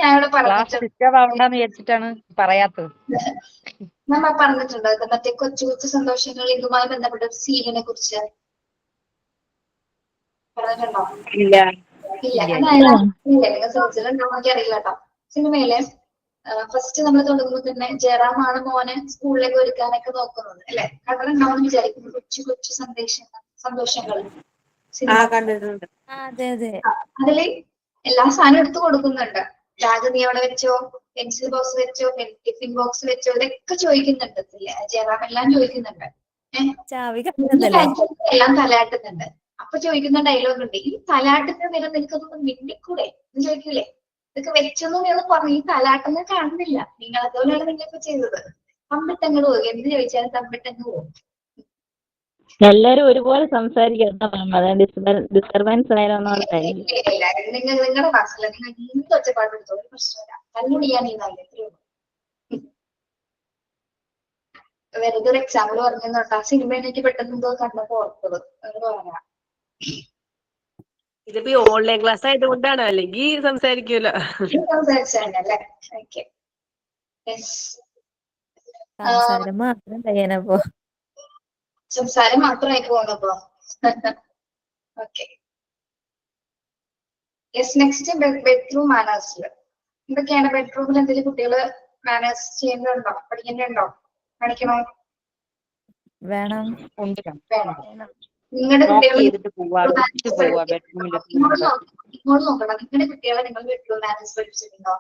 ഞാനിവിടെ പറഞ്ഞിട്ടുണ്ടാന്ന് വിചാരിച്ചിട്ടാണ് പറയാത്തത്. നമ്മ പറഞ്ഞിട്ടുണ്ടോ മറ്റേ കൊച്ചു കൊച്ചു സന്തോഷങ്ങൾ ഇതുമായി ബന്ധപ്പെട്ട സീലിനെ കുറിച്ച് പറഞ്ഞിട്ടുണ്ടോ? ഇല്ല. നിങ്ങൾ ശ്രദ്ധിച്ചിട്ടുണ്ടോ എനിക്കറിയില്ല കേട്ടോ. സിനിമയിലെ ഫസ്റ്റ് നമ്മൾ തുടങ്ങുമ്പോൾ തന്നെ ജയറാമാണ് മോനെ സ്കൂളിലേക്ക് ഒരുക്കാനൊക്കെ നോക്കുന്നത് അല്ലെ. കണ്ടിട്ടുണ്ടാവുമെന്ന് വിചാരിക്കുന്നു കൊച്ചു കൊച്ചു സന്തോഷങ്ങൾ. അതില് എല്ലാ സാധനവും എടുത്തു കൊടുക്കുന്നുണ്ട്. ബാഗ് നീ അവിടെ വെച്ചോ, പെൻസിൽ ബോക്സ് വെച്ചോ, ടിഫിൻ ബോക്സ് വെച്ചോ, ഇതൊക്കെ ചോദിക്കുന്നുണ്ട്. ജയറാം എല്ലാം ചോദിക്കുന്നുണ്ട്. എല്ലാം തലയാട്ടുന്നുണ്ട്. അപ്പൊ ചോദിക്കുന്ന ഡയലോഗ് ഉണ്ട്, ഈ തലാട്ടുന്ന നേരം നിനക്കൊന്നും മിണ്ടിക്കൂടെ എന്ന് ചോദിക്കൂലേ. ഇതൊക്കെ വെച്ചൊന്നും നിങ്ങൾ പറഞ്ഞു, ഈ തലാട്ടുന്ന കാണുന്നില്ല. നിങ്ങൾ അതുപോലെയാണ് നിങ്ങളിപ്പോ ചെയ്തത്. തമ്മിട്ടങ്ങ് പോകും. എന്ത് ചോദിച്ചാലും തമ്മിട്ടങ്ങ് പോകും. എല്ലാരും ഒരുപോലെ സംസാരിക്കണം. ഡിസ്റ്റർബൻസ് നിങ്ങളുടെ ക്ലാസ്സിൽ നിങ്ങൾ എന്ത് ഒച്ചപ്പാട് എടുത്തോ ഒരു പ്രശ്നമില്ല. കണ്ണുടിയാൻ ഈ നല്ല വെറുതെ ഒരു എക്സാമ്പിൾ പറഞ്ഞോട്ടാ. സിനിമ എനിക്ക് പെട്ടെന്ന് എന്തോ കണ്ടപ്പോ ഓർത്തത് എന്ന് പറയാം. ഇതിപ്പോ ഓൺലൈൻ ക്ലാസ് ആയതുകൊണ്ടാണ്, അല്ലെങ്കിൽ സംസാരിക്കൂലോ. സംസാരിച്ചല്ലേ. ഓക്കെ, സംസാരം മാത്രമായി പോകണപ്പോ. ഓക്കെ, യെസ്, നെക്സ്റ്റ് ബെഡ്റൂം മാനേഴ്സിൽ എന്തൊക്കെയാണ്? ബെഡ്റൂമിൽ എന്തെങ്കിലും കുട്ടികൾ മാനേഴ്സ് ചെയ്യുന്നുണ്ടോ? പഠിക്കുന്നുണ്ടോ? കാണിക്കണോ? വേണം. ഉണ്ട് വേണം. നിങ്ങളുടെ നോക്ക് കുട്ടികൾ ചെയ്തിട്ട് പോവാ, വിട്ടിട്ട് പോവാ ബെഡ്റൂമിൽ ഇങ്ങോട്ട് നോക്കണം. നിങ്ങളുടെ കുട്ടികളെ നിങ്ങൾ ബെഡ്റൂം മാനേഴ്സ് പഠിപ്പിച്ചിട്ടുണ്ടോ?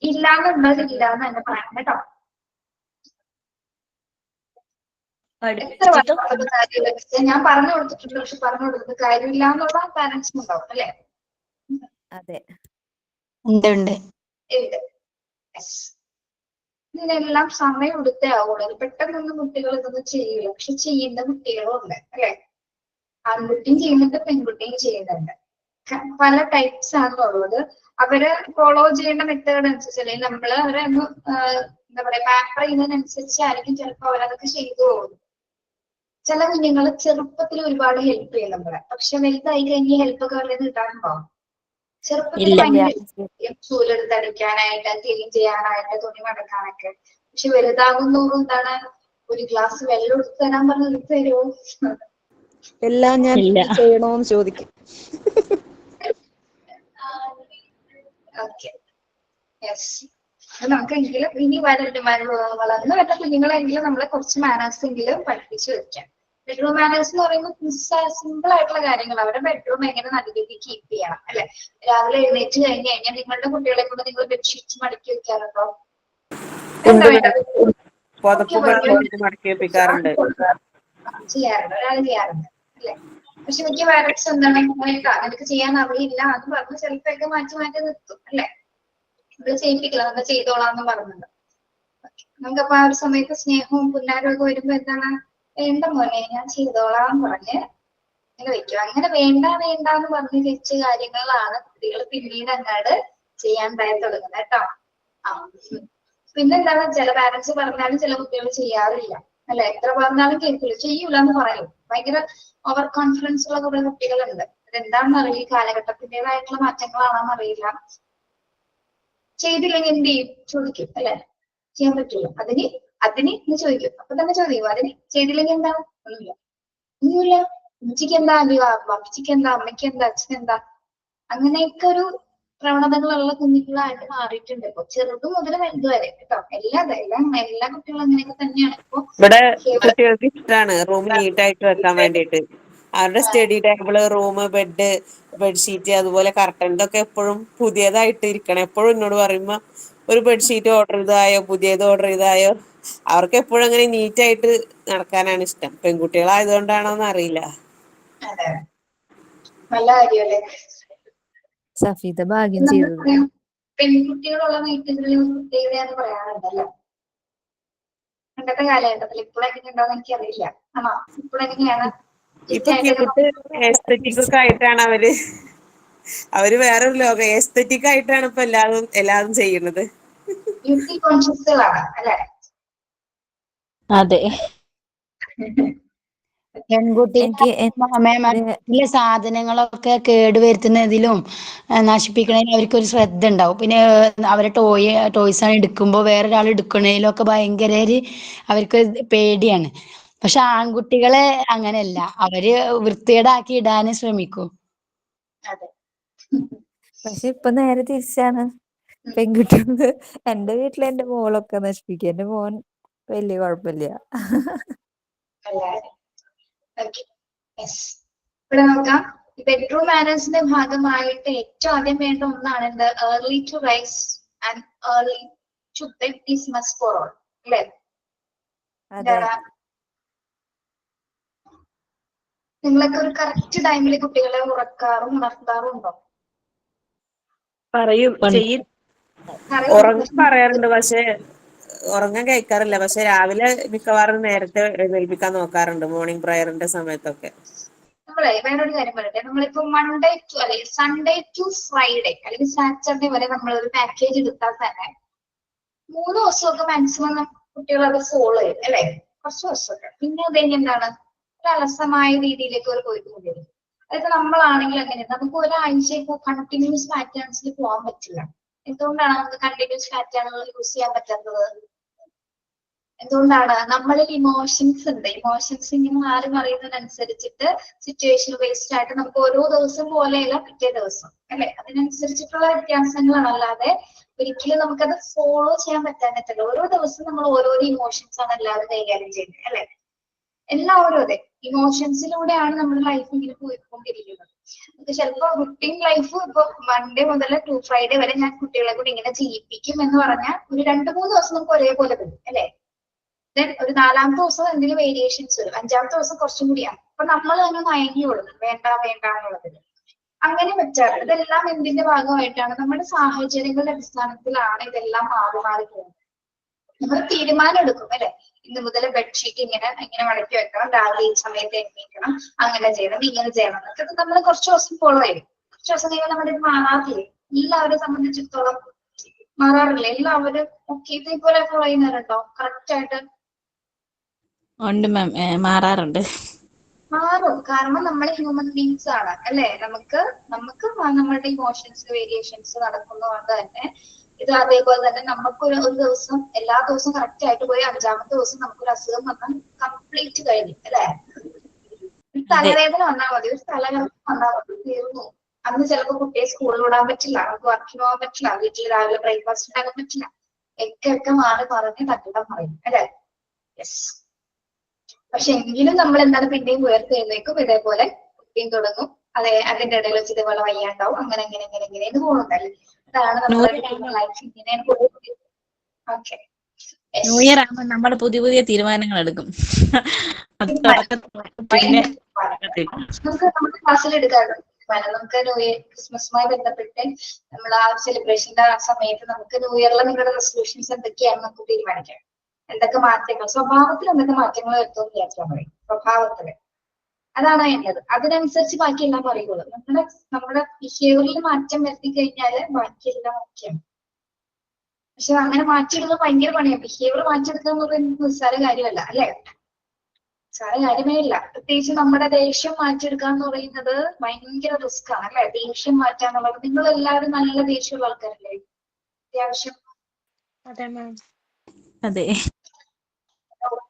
ഇല്ലാന്നുള്ളത് ഇല്ലാന്ന് തന്നെ പറയണം കേട്ടോ. എത്ര വർഷമുള്ളത് കാര്യമില്ല. ഞാൻ പറഞ്ഞു കൊടുത്തിട്ടുണ്ട്, പക്ഷെ പറഞ്ഞു കൊടുത്തത് കാര്യമില്ല എന്നുള്ള പാരന്റ്സും ഉണ്ടാവും അല്ലെ? അതെ. ഉണ്ട് ഉണ്ട്. ഉണ്ട്. ഇതിനെല്ലാം സമയം എടുത്തേ ആവുള്ളൂ. പെട്ടെന്നൊന്നും കുട്ടികൾ ഇതൊന്നും ചെയ്യില്ല, പക്ഷെ ചെയ്യുന്ന കുട്ടികളും ഉണ്ട് അല്ലെ? ആൺകുട്ടിയും ചെയ്യുന്നുണ്ട്, പെൺകുട്ടിയും ചെയ്യുന്നുണ്ട്. പല ടൈപ്സ് ആണുള്ളത്. അവര് ഫോളോ ചെയ്യേണ്ട മെത്തേഡ് അനുസരിച്ച്, അല്ലെങ്കിൽ നമ്മള് അവരെ ഒന്ന് എന്താ പറയാ പാപ്പർ ചെയ്യുന്നതിനനുസരിച്ചായിരിക്കും ചിലപ്പോൾ അവരതൊക്കെ ചെയ്തു പോകും. ചില കുഞ്ഞുങ്ങൾ ചെറുപ്പത്തിൽ ഒരുപാട് ഹെൽപ്പ് ചെയ്യും നമ്മളെ, പക്ഷെ വലുതായി കഴിഞ്ഞ് ഹെൽപ്പ് ഒക്കെ അവരുടെ കിട്ടാനുണ്ടോ? ചെറുപ്പത്തിൽ ഭയങ്കര ചൂലെടുത്ത് അടിക്കാനായിട്ട്, ക്ലീൻ ചെയ്യാനായിട്ട്, തുണി മടക്കാനൊക്കെ. പക്ഷെ വലുതാകുന്നോറും എന്താണ്, ഒരു ഗ്ലാസ് വെള്ളം എടുത്ത് തരാൻ പറഞ്ഞ് എടുത്ത് തരുമോ? എല്ലാം ഞാൻ ചെയ്യണോന്ന് ചോദിക്കും. Okay, yes. നമുക്കെങ്കിലും ഇനി വളർന്നു വരുന്ന കുഞ്ഞുങ്ങളെങ്കിലും നമ്മളെ കുറച്ച് മാനേഴ്സ് എങ്കിലും പഠിപ്പിച്ചു വെക്കാം. ബെഡ്റൂം മാനേഴ്സ് എന്ന് പറയുമ്പോൾ സിമ്പിൾ ആയിട്ടുള്ള കാര്യങ്ങൾ. അവരുടെ ബെഡ്റൂം എങ്ങനെ നല്ല രീതിയിൽ കീപ്പ് ചെയ്യണം അല്ലെ? രാവിലെ എഴുന്നേറ്റ് കഴിഞ്ഞ് കഴിഞ്ഞാൽ നിങ്ങളുടെ കുട്ടികളെ കൊണ്ട് നിങ്ങൾ ബെഡ്ഷീറ്റ്സ് മടക്കി വെക്കാറുണ്ടോ? എന്താ വേണ്ടത്? മടക്കി വെപ്പിക്കാറുണ്ട്. ചെയ്യാറുണ്ട്, ഒരാൾ ചെയ്യാറുണ്ട് അല്ലെ? പക്ഷെ മിക്ക പാരന്റ്സ് എന്താണ്, എനിക്ക് ചെയ്യാൻ അറിയില്ല എന്ന് പറഞ്ഞ് ചിലപ്പോഴൊക്കെ മാറ്റി മാറ്റി നിർത്തും അല്ലെ? നമ്മള് ചെയ്യിപ്പിക്കില്ല, നമ്മൾ ചെയ്തോളാന്ന് പറഞ്ഞത്. നമുക്കപ്പൊ ആ ഒരു സമയത്ത് സ്നേഹവും പുന്നാരും ഒക്കെ വരുമ്പോ എന്താണ്, വേണ്ട മോനെ ഞാൻ ചെയ്തോളാന്ന് പറഞ്ഞ് ഇങ്ങനെ വെക്കും. അങ്ങനെ വേണ്ട വേണ്ട എന്ന് പറഞ്ഞ് വെച്ച കാര്യങ്ങളാണ് കുട്ടികൾ പിന്നീട് അങ്ങോട്ട് ചെയ്യാൻ തുടങ്ങുന്നത് കേട്ടോ. പിന്നെന്താണ്, ചില പാരന്റ്സ് പറഞ്ഞാലും ചില കുട്ടികൾ ചെയ്യാറില്ല അല്ലെ? എത്ര പറഞ്ഞാലും കേൾക്കില്ല, ചെയ്യൂല എന്ന് പറയും. ഭയങ്കര ഓവർ കോൺഫിഡൻസ് ഉള്ള കുറെ കുട്ടികളുണ്ട്. അതെന്താണെന്ന് അറിയില്ല, കാലഘട്ടത്തിൻ്റെതായിട്ടുള്ള മാറ്റങ്ങളാണെന്ന് അറിയില്ല. ചെയ്തില്ലെങ്കിൽ എന്ത് ചെയ്യും ചോദിക്കും അല്ലെ? ചെയ്യാൻ പറ്റില്ല, അതിന് എന്ന് ചോദിക്കും. അപ്പൊ തന്നെ ചോദിക്കും, അതിന് ചെയ്തില്ലെങ്കിൽ എന്താ? ഒന്നുമില്ല. ഉമ്മച്ചിക്ക് എന്താ, അപ്പച്ചിക്ക് എന്താ, അമ്മയ്ക്ക് എന്താ, അച്ഛനെന്താ? അങ്ങനെയൊക്കെ ഒരു പ്രവണതകളുള്ള കുഞ്ഞുങ്ങളായിട്ട് മാറിയിട്ടുണ്ട് ഇപ്പൊ, ചെറുത് മുതൽ വലുത് വരെ കേട്ടോ. എല്ലാ കുട്ടികളും അങ്ങനെയൊക്കെ തന്നെയാണ് ഇപ്പൊ. ഇവിടെ കുട്ടികൾക്ക് ഇഷ്ടമാണ് റൂം നീറ്റായിട്ട് വെക്കാൻ വേണ്ടിയിട്ട്. അവരുടെ സ്റ്റഡി ടേബിള്, റൂം, ബെഡ്ഷീറ്റ്, അതുപോലെ കർട്ടൻ, ഇതൊക്കെ എപ്പോഴും പുതിയതായിട്ട് ഇരിക്കണം. എപ്പോഴും എന്നോട് പറയുമ്പോ ഒരു ബെഡ്ഷീറ്റ് ഓർഡർ ചെയ്തായോ, പുതിയത് ഓർഡർ ചെയ്തായോ. അവർക്ക് എപ്പോഴും അങ്ങനെ നീറ്റായിട്ട് നടക്കാനാണ് ഇഷ്ടം. പെൺകുട്ടികളായതുകൊണ്ടാണോന്ന് അറിയില്ല. അതെ, നല്ല കാര്യമല്ലേ? സഫീദ ഭാഗ്യം ചെയ്തത്. പെൺകുട്ടികളുള്ള വീട്ടുകളിൽ പ്രത്യേകതയാന്ന് പറയാറുണ്ടല്ലോ പണ്ടത്തെ കാലഘട്ടത്തിൽ. ഇപ്പോഴെങ്ങനെ ഉണ്ടോന്ന് എനിക്കറിയില്ല. ആണോ? ഇപ്പോഴെങ്ങനെയാണ്? ഇപ്പൊ ക്യൂട്ട് എസ്തെറ്റിക് ഒക്കെ ആയിട്ടാണ് അവര് വേറൊരു ലോകം. എസ്തെറ്റിക് ആയിട്ടാണ് ഇപ്പൊ എല്ലാതും ചെയ്യുന്നത്. ബ്യൂട്ടി കോൺഷ്യസുകളാണ് അല്ലെ? അതെ. എനിക്ക് വീട്ടിലെ സാധനങ്ങളൊക്കെ കേടുവരുത്തുന്നതിലും നശിപ്പിക്കുന്നതിലും അവർക്കൊരു ശ്രദ്ധ ഉണ്ടാവും. പിന്നെ അവരെ ടോയ്സ് എടുക്കുമ്പോൾ വേറൊരാൾ എടുക്കുന്നതിലും ഒക്കെ ഭയങ്കര അവർക്ക് പേടിയാണ്. പക്ഷെ ആൺകുട്ടികളെ അങ്ങനെയല്ല, അവര് വൃത്തികേടാക്കി ഇടാനും ശ്രമിക്കും. അതെ. പക്ഷെ ഇപ്പൊ നേരെ തിരിച്ചാണ്. പെൺകുട്ടികള് എന്റെ വീട്ടിൽ എന്റെ മോളൊക്കെ നശിപ്പിക്കും. എന്റെ മോൻ വലിയ കുഴപ്പമില്ല. ഇവിടെ നോക്കാം. ബെഡ്റൂം മാനേഴ്സിന്റെ ഭാഗമായിട്ട് ഏറ്റവും ആദ്യം വേണ്ട ഒന്നാണ് എന്ത്? Early to rise and early to bed is must for all അല്ലെ? നിങ്ങളൊക്കെ ഒരു കറക്റ്റ് ടൈമിൽ കുട്ടികളെ ഉണർത്താറും ഉണ്ടോ? പറയും, ചെയ്യും. ഉറങ്ങാൻ പറയാറുണ്ട്, പക്ഷെ ഉറങ്ങാൻ കഴിക്കാറില്ല. പക്ഷെ രാവിലെ മിക്കവാറും നേരത്തെ എഴുന്നേൽപ്പിക്കാൻ നോക്കാറുണ്ട്, മോർണിംഗ് പ്രയറിന്റെ സമയത്തൊക്കെ. നമ്മളെ വേറൊരു കാര്യം പറയട്ടെ. നമ്മളിപ്പോ സൺഡേ ടു ഫ്രൈഡേ അല്ലെങ്കിൽ സാറ്റർഡേ വരെ നമ്മൾ ഒരു പാക്കേജ് എടുത്താൽ തന്നെ 3 ദിവസമൊക്കെ മാക്സിമം കുട്ടികൾ അത് ഫോളോ ചെയ്യും അല്ലെ? കുറച്ച് ദിവസമൊക്കെ. പിന്നെ അത് എന്താണ്, ഒരു അലസമായ രീതിയിലേക്ക് അവർ പോയിക്കൊണ്ടിരിക്കും. അതായത് നമ്മളാണെങ്കിൽ അങ്ങനെ നമുക്ക് ഒരാഴ്ച ഇപ്പൊ കണ്ടിന്യൂസ് പാറ്റേൺസിൽ പോകാൻ പറ്റില്ല. എന്തുകൊണ്ടാണ് നമുക്ക് കണ്ടിന്യൂസ് പാറ്റേണുകൾ യൂസ് ചെയ്യാൻ പറ്റാത്തത്? എന്തുകൊണ്ടാണ് നമ്മളിൽ ഇമോഷൻസ് ഉണ്ട്. ഇമോഷൻസ് ഇങ്ങനെ മാറി മറിയുന്നതിനനുസരിച്ചിട്ട് സിറ്റുവേഷൻ ബേസ്ഡ് ആയിട്ട് നമുക്ക് ഓരോ ദിവസം പോലെയല്ല പിറ്റേ ദിവസം അല്ലെ, അതിനനുസരിച്ചിട്ടുള്ള വ്യത്യാസങ്ങളാണ്. അല്ലാതെ ഒരിക്കലും നമുക്കത് ഫോളോ ചെയ്യാൻ പറ്റാഞ്ഞിട്ടില്ല. ഓരോ ദിവസം നമ്മൾ ഓരോരോ ഇമോഷൻസ് ആണ് എല്ലാവരും കൈകാര്യം ചെയ്യുന്നത് അല്ലെ. എല്ലാവരും അതെ, ഇമോഷൻസിലൂടെയാണ് നമ്മുടെ ലൈഫ് ഇങ്ങനെ പോയിക്കൊണ്ടിരിക്കുന്നത്. ചിലപ്പോ റുട്ടീൻ ലൈഫ് ഇപ്പൊ മൺഡേ മുതൽ ടു ഫ്രൈഡേ വരെ ഞാൻ കുട്ടികളെ കൂടി ഇങ്ങനെ ചെയ്യിപ്പിക്കും എന്ന് പറഞ്ഞാൽ ഒരു 2-3 ദിവസം നമുക്ക് ഒരേപോലെ വരും അല്ലെ. ദെൻ ഒരു 4-ാമത്തെ ദിവസം എന്തെങ്കിലും വേരിയേഷൻസ് വരും, 5-ാമത്തെ ദിവസം കുറച്ചും കൂടിയാണ്. അപ്പൊ നമ്മൾ തന്നെ മയങ്ങിയുള്ളൂ വേണ്ട വേണ്ട എന്നുള്ളതിൽ. അങ്ങനെ വെച്ചാൽ ഇതെല്ലാം എന്തിന്റെ ഭാഗമായിട്ടാണ്, നമ്മുടെ സാഹചര്യങ്ങളുടെ അടിസ്ഥാനത്തിലാണ് ഇതെല്ലാം മാറി മാറി പോകുന്നത്. നമ്മൾ തീരുമാനം എടുക്കും അല്ലെ, ഇന്ന് മുതൽ ബെഡ്ഷീറ്റ് ഇങ്ങനെ മടക്കി വെക്കണം, രാവിലെ ഈ സമയത്ത് എണീക്കണം, അങ്ങനെ ചെയ്യണം ഇങ്ങനെ ചെയ്യണം എന്നൊക്കെ നമ്മൾ കുറച്ച് ദിവസം ഫോളോ ചെയ്യും. കുറച്ച് ദിവസം കഴിയുമ്പോൾ നമ്മുടെ ഇത് മാറാറില്ലേ? എല്ലാവരെ സംബന്ധിച്ചിടത്തോളം മാറാറില്ല. എല്ലാവരും ഒക്കെ ഇതേപോലെ ഫോളോ ചെയ്യുന്നവരുണ്ടോ കറക്റ്റ് ആയിട്ട്? ഉണ്ട് മാം, മാറാറുണ്ട്. മാറും. കാരണം നമ്മൾ ഹ്യൂമൻ ബീങ്സ് ആണ് അല്ലെ. നമുക്ക് നമ്മളുടെ ഇമോഷൻസ് വേരിയേഷൻസ് നടക്കുന്നതുകൊണ്ട് തന്നെ ഇത് അതേപോലെ തന്നെ നമുക്ക് ഒരു ദിവസം എല്ലാ ദിവസവും കറക്റ്റ് ആയിട്ട് പോയി 5-ാമത്തെ ദിവസം നമുക്കൊരു അസുഖം വന്നാൽ കംപ്ലീറ്റ് കഴിഞ്ഞു അല്ലെ. ഒരു തലവേദന വന്നാൽ മതി, ഒരു തലകറക്കം വന്നാൽ മതി, തീർന്നു. അന്ന് ചിലപ്പോൾ കുട്ടിയെ സ്കൂളിൽ വിടാൻ പറ്റില്ല, നമുക്ക് വർക്കിന് പോകാൻ പറ്റില്ല, വീട്ടിൽ രാവിലെ ബ്രേക്ക്ഫാസ്റ്റ് ഉണ്ടാക്കാൻ പറ്റില്ല, ഒക്കെ മാറി പറഞ്ഞ് തട്ടിടം പറയും അല്ലെ. യെസ്. പക്ഷെ എങ്കിലും നമ്മൾ എന്താണ് പിന്നെയും ഉയർത്തെഴുന്നേക്കും, ഇതേപോലെ കുട്ടിയും തുടങ്ങും. അതെ, അതിന്റെ ഇടയിൽ വെച്ച് ഇതേപോലെ വയ്യാണ്ടാവും, അങ്ങനെ എന്ന് പോകുന്നതല്ലേ. അതാണ് നമ്മുടെ ലൈഫ് ഇങ്ങനെയാണ്. ഓക്കെ, ന്യൂ ഇയർ ആകുമ്പോൾ നമ്മൾ പുതിയ തീരുമാനങ്ങൾ എടുക്കും. പിന്നെ നമുക്ക് നമ്മുടെ ക്ലാസ്സിൽ എടുക്കാറുണ്ട്. നമുക്ക് ന്യൂ ഇയർ ക്രിസ്മസുമായി ബന്ധപ്പെട്ട് നമ്മൾ ആ സെലിബ്രേഷന്റെ ആ സമയത്ത് നമുക്ക് ന്യൂ ഇയറിലെ നിങ്ങളുടെ റെസൊല്യൂഷൻസ് എന്തൊക്കെയാണ് നമുക്ക് തീരുമാനിക്കാം. എന്തൊക്കെ മാറ്റങ്ങൾ, സ്വഭാവത്തിൽ എന്തൊക്കെ മാറ്റങ്ങൾ വരുത്തുമെന്ന് വിചാരിച്ചാൽ മതി. സ്വഭാവത്തില് അതാണ് വേണ്ടത്. അതിനനുസരിച്ച് ബാക്കിയെല്ലാം പറയുള്ളൂ. നമ്മുടെ ബിഹേവിയറിൽ മാറ്റം വരുത്തി കഴിഞ്ഞാല് ബാക്കിയെല്ലാം ഓക്കെയാണ്. പക്ഷെ അങ്ങനെ മാറ്റിയെടുക്കാൻ ഭയങ്കര പണിയാണ്. ബിഹേവിയർ മാറ്റിയെടുക്കുക എന്ന് പറയുന്നത് നിസ്സാര കാര്യമല്ല അല്ലെ, നിസ്സാര കാര്യമേ ഇല്ല. പ്രത്യേകിച്ച് നമ്മുടെ ദേഷ്യം മാറ്റിയെടുക്കുക എന്ന് പറയുന്നത് ഭയങ്കര റിസ്ക് ആണ് അല്ലെ. ദേഷ്യം മാറ്റാന്നുള്ളത്, നിങ്ങൾ എല്ലാവരും നല്ല ദേഷ്യമുള്ള ആൾക്കാരല്ലേ അത്യാവശ്യം? അതെ,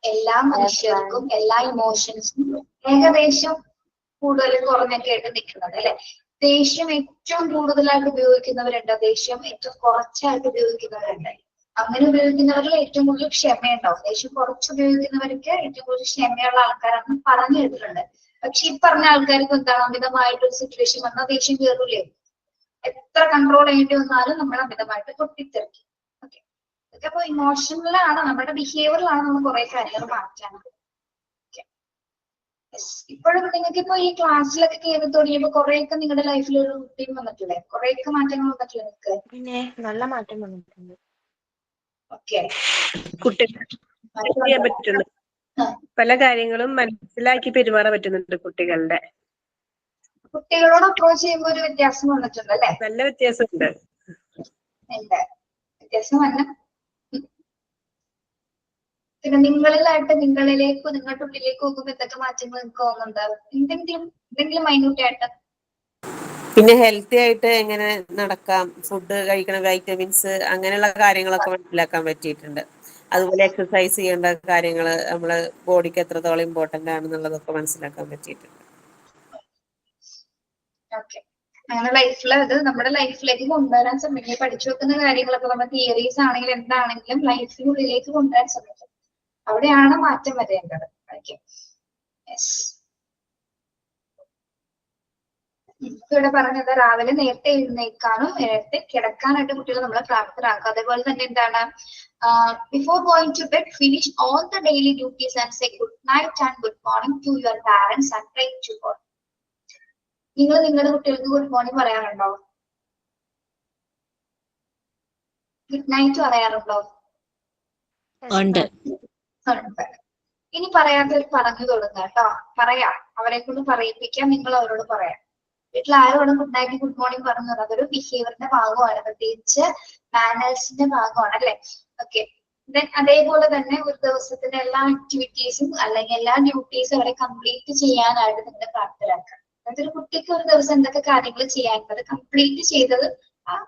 എല്ലാ മനുഷ്യർക്കും എല്ലാ ഇമോഷൻസും ഏകദേശം കൂടുതലും കുറഞ്ഞൊക്കെ ആയിട്ട് നിൽക്കുന്നത് അല്ലെ. ദേഷ്യം ഏറ്റവും കൂടുതലായിട്ട് ഉപയോഗിക്കുന്നവരുണ്ട്, ദേഷ്യം ഏറ്റവും കുറച്ചായിട്ട് ഉപയോഗിക്കുന്നവരുണ്ട്. അങ്ങനെ ഉപയോഗിക്കുന്നവരിൽ ഏറ്റവും കൂടുതൽ ക്ഷമയുണ്ടാവും. ദേഷ്യം കുറച്ച് ഉപയോഗിക്കുന്നവർക്ക് ഏറ്റവും കൂടുതൽ ക്ഷമയുള്ള ആൾക്കാരാണെന്ന് പറഞ്ഞു കേട്ടിട്ടുണ്ട്. പക്ഷെ ഈ പറഞ്ഞ ആൾക്കാർക്ക് എന്താണ്, അമിതമായിട്ടൊരു സിറ്റുവേഷൻ വന്നാൽ ദേഷ്യം കയറൂലേ. എത്ര കൺട്രോൾ ചെയ്യേണ്ടി വന്നാലും നമ്മൾ അമിതമായിട്ട് പൊട്ടിത്തെറിക്കും. ഓക്കെ, അപ്പൊ ഇമോഷണലാണ്, നമ്മുടെ ബിഹേവിയറിലാണ് നമ്മൾ കുറെ കാര്യങ്ങൾ മാറ്റാനുള്ളത്. ഇപ്പോഴും നിങ്ങൾക്ക് ഇപ്പൊ ഈ ക്ലാസ്സിലൊക്കെ കയറി തുടങ്ങിയപ്പോ കുറെയൊക്കെ നിങ്ങളുടെ ലൈഫിൽ ഒരു റൂട്ടീൻ വന്നിട്ടില്ലേ? കുറെയൊക്കെ മാറ്റങ്ങൾ വന്നിട്ടില്ലേ നിങ്ങൾക്ക്? പിന്നെ നല്ല മാറ്റം വന്നിട്ടുണ്ട്. ഓക്കെ, ചെയ്യാൻ പറ്റുന്നു. പല കാര്യങ്ങളും മനസ്സിലാക്കി പെരുമാറാൻ പറ്റുന്നുണ്ട് കുട്ടികളുടെ. കുട്ടികളോട് അപ്രോച്ച് ചെയ്യുമ്പോൾ ഒരു വ്യത്യാസം വന്നിട്ടുണ്ട് അല്ലെ? നല്ല വ്യത്യാസമുണ്ട്. വ്യത്യാസം വന്ന പിന്നെ നിങ്ങളിലായിട്ട് നിങ്ങളുടെ ഉള്ളിലേക്ക് നോക്കുമ്പോൾ എന്തൊക്കെ മാറ്റങ്ങൾ നിങ്ങൾക്ക് തോന്നുന്നുണ്ട്? എന്തെങ്കിലും മൈന്യൂട്ടായിട്ട്? പിന്നെ ഹെൽത്തി ആയിട്ട് എങ്ങനെ നടക്കാം, ഫുഡ് കഴിക്കണം, വൈറ്റമിൻസ്, അങ്ങനെയുള്ള കാര്യങ്ങളൊക്കെ മനസ്സിലാക്കാൻ പറ്റിയിട്ടുണ്ട്. അതുപോലെ എക്സസൈസ് ചെയ്യേണ്ട കാര്യങ്ങൾ, നമ്മള് ബോഡിക്ക് എത്രത്തോളം ഇമ്പോർട്ടന്റ് ആണെന്നുള്ളതൊക്കെ മനസ്സിലാക്കാൻ പറ്റിയിട്ടുണ്ട്. ഓക്കെ, അങ്ങനെ ലൈഫിൽ അത് നമ്മുടെ ലൈഫിലേക്ക് കൊണ്ടുവരാൻ ശ്രമിക്കുക. പഠിച്ചു വെക്കുന്ന കാര്യങ്ങളൊക്കെ നമ്മുടെ തിയറീസ് ആണെങ്കിലും എന്താണെങ്കിലും ലൈഫിനുള്ളിലേക്ക് കൊണ്ടുവരാൻ ശ്രമിക്കും. അവിടെയാണ് മാറ്റം വരേണ്ടത്. ഓക്കെ, ഇവിടെ പറഞ്ഞത് രാവിലെ നേരത്തെ എഴുന്നേൽക്കാനും നേരത്തെ കിടക്കാനായിട്ട് കുട്ടികളെ നമ്മളെ പ്രാപ്തരാക്കുക. അതേപോലെ തന്നെ എന്താണ്, before going to bed finish all the daily duties and say good night and good morning to your parents and pray to God. നിങ്ങൾ നിങ്ങളുടെ കുട്ടികൾക്ക് ഗുഡ് മോർണിംഗ് പറയാറുണ്ടോ? ഗുഡ് നൈറ്റ് പറയാറുണ്ടോ? ഉണ്ട്. ഇനി പറയാത്തവർ പറഞ്ഞു തുടങ്ങുക കേട്ടോ. പറയാം, അവരെ കൊണ്ട് പറയിപ്പിക്കാം, നിങ്ങൾ അവരോട് പറയാം. വീട്ടിൽ ആരോടും ഗുഡ് നൈറ്റ് ഗുഡ് മോർണിംഗ് പറഞ്ഞത് അതൊരു ബിഹേവിയറിന്റെ ഭാഗമാണ്, പ്രത്യേകിച്ച് മാനേഴ്സിന്റെ ഭാഗമാണ് അല്ലെ. ഓക്കെ, ദെൻ അതേപോലെ തന്നെ ഒരു ദിവസത്തിന്റെ എല്ലാ ആക്ടിവിറ്റീസും അല്ലെങ്കിൽ എല്ലാ ഡ്യൂട്ടീസും അവരെ കംപ്ലീറ്റ് ചെയ്യാനായിട്ട് നിങ്ങൾ പ്രാപ്തരാക്കുക. അതൊരു കുട്ടിക്ക് ഒരു ദിവസം എന്തൊക്കെ കാര്യങ്ങൾ ചെയ്യാനുള്ളത് കംപ്ലീറ്റ് ചെയ്തത്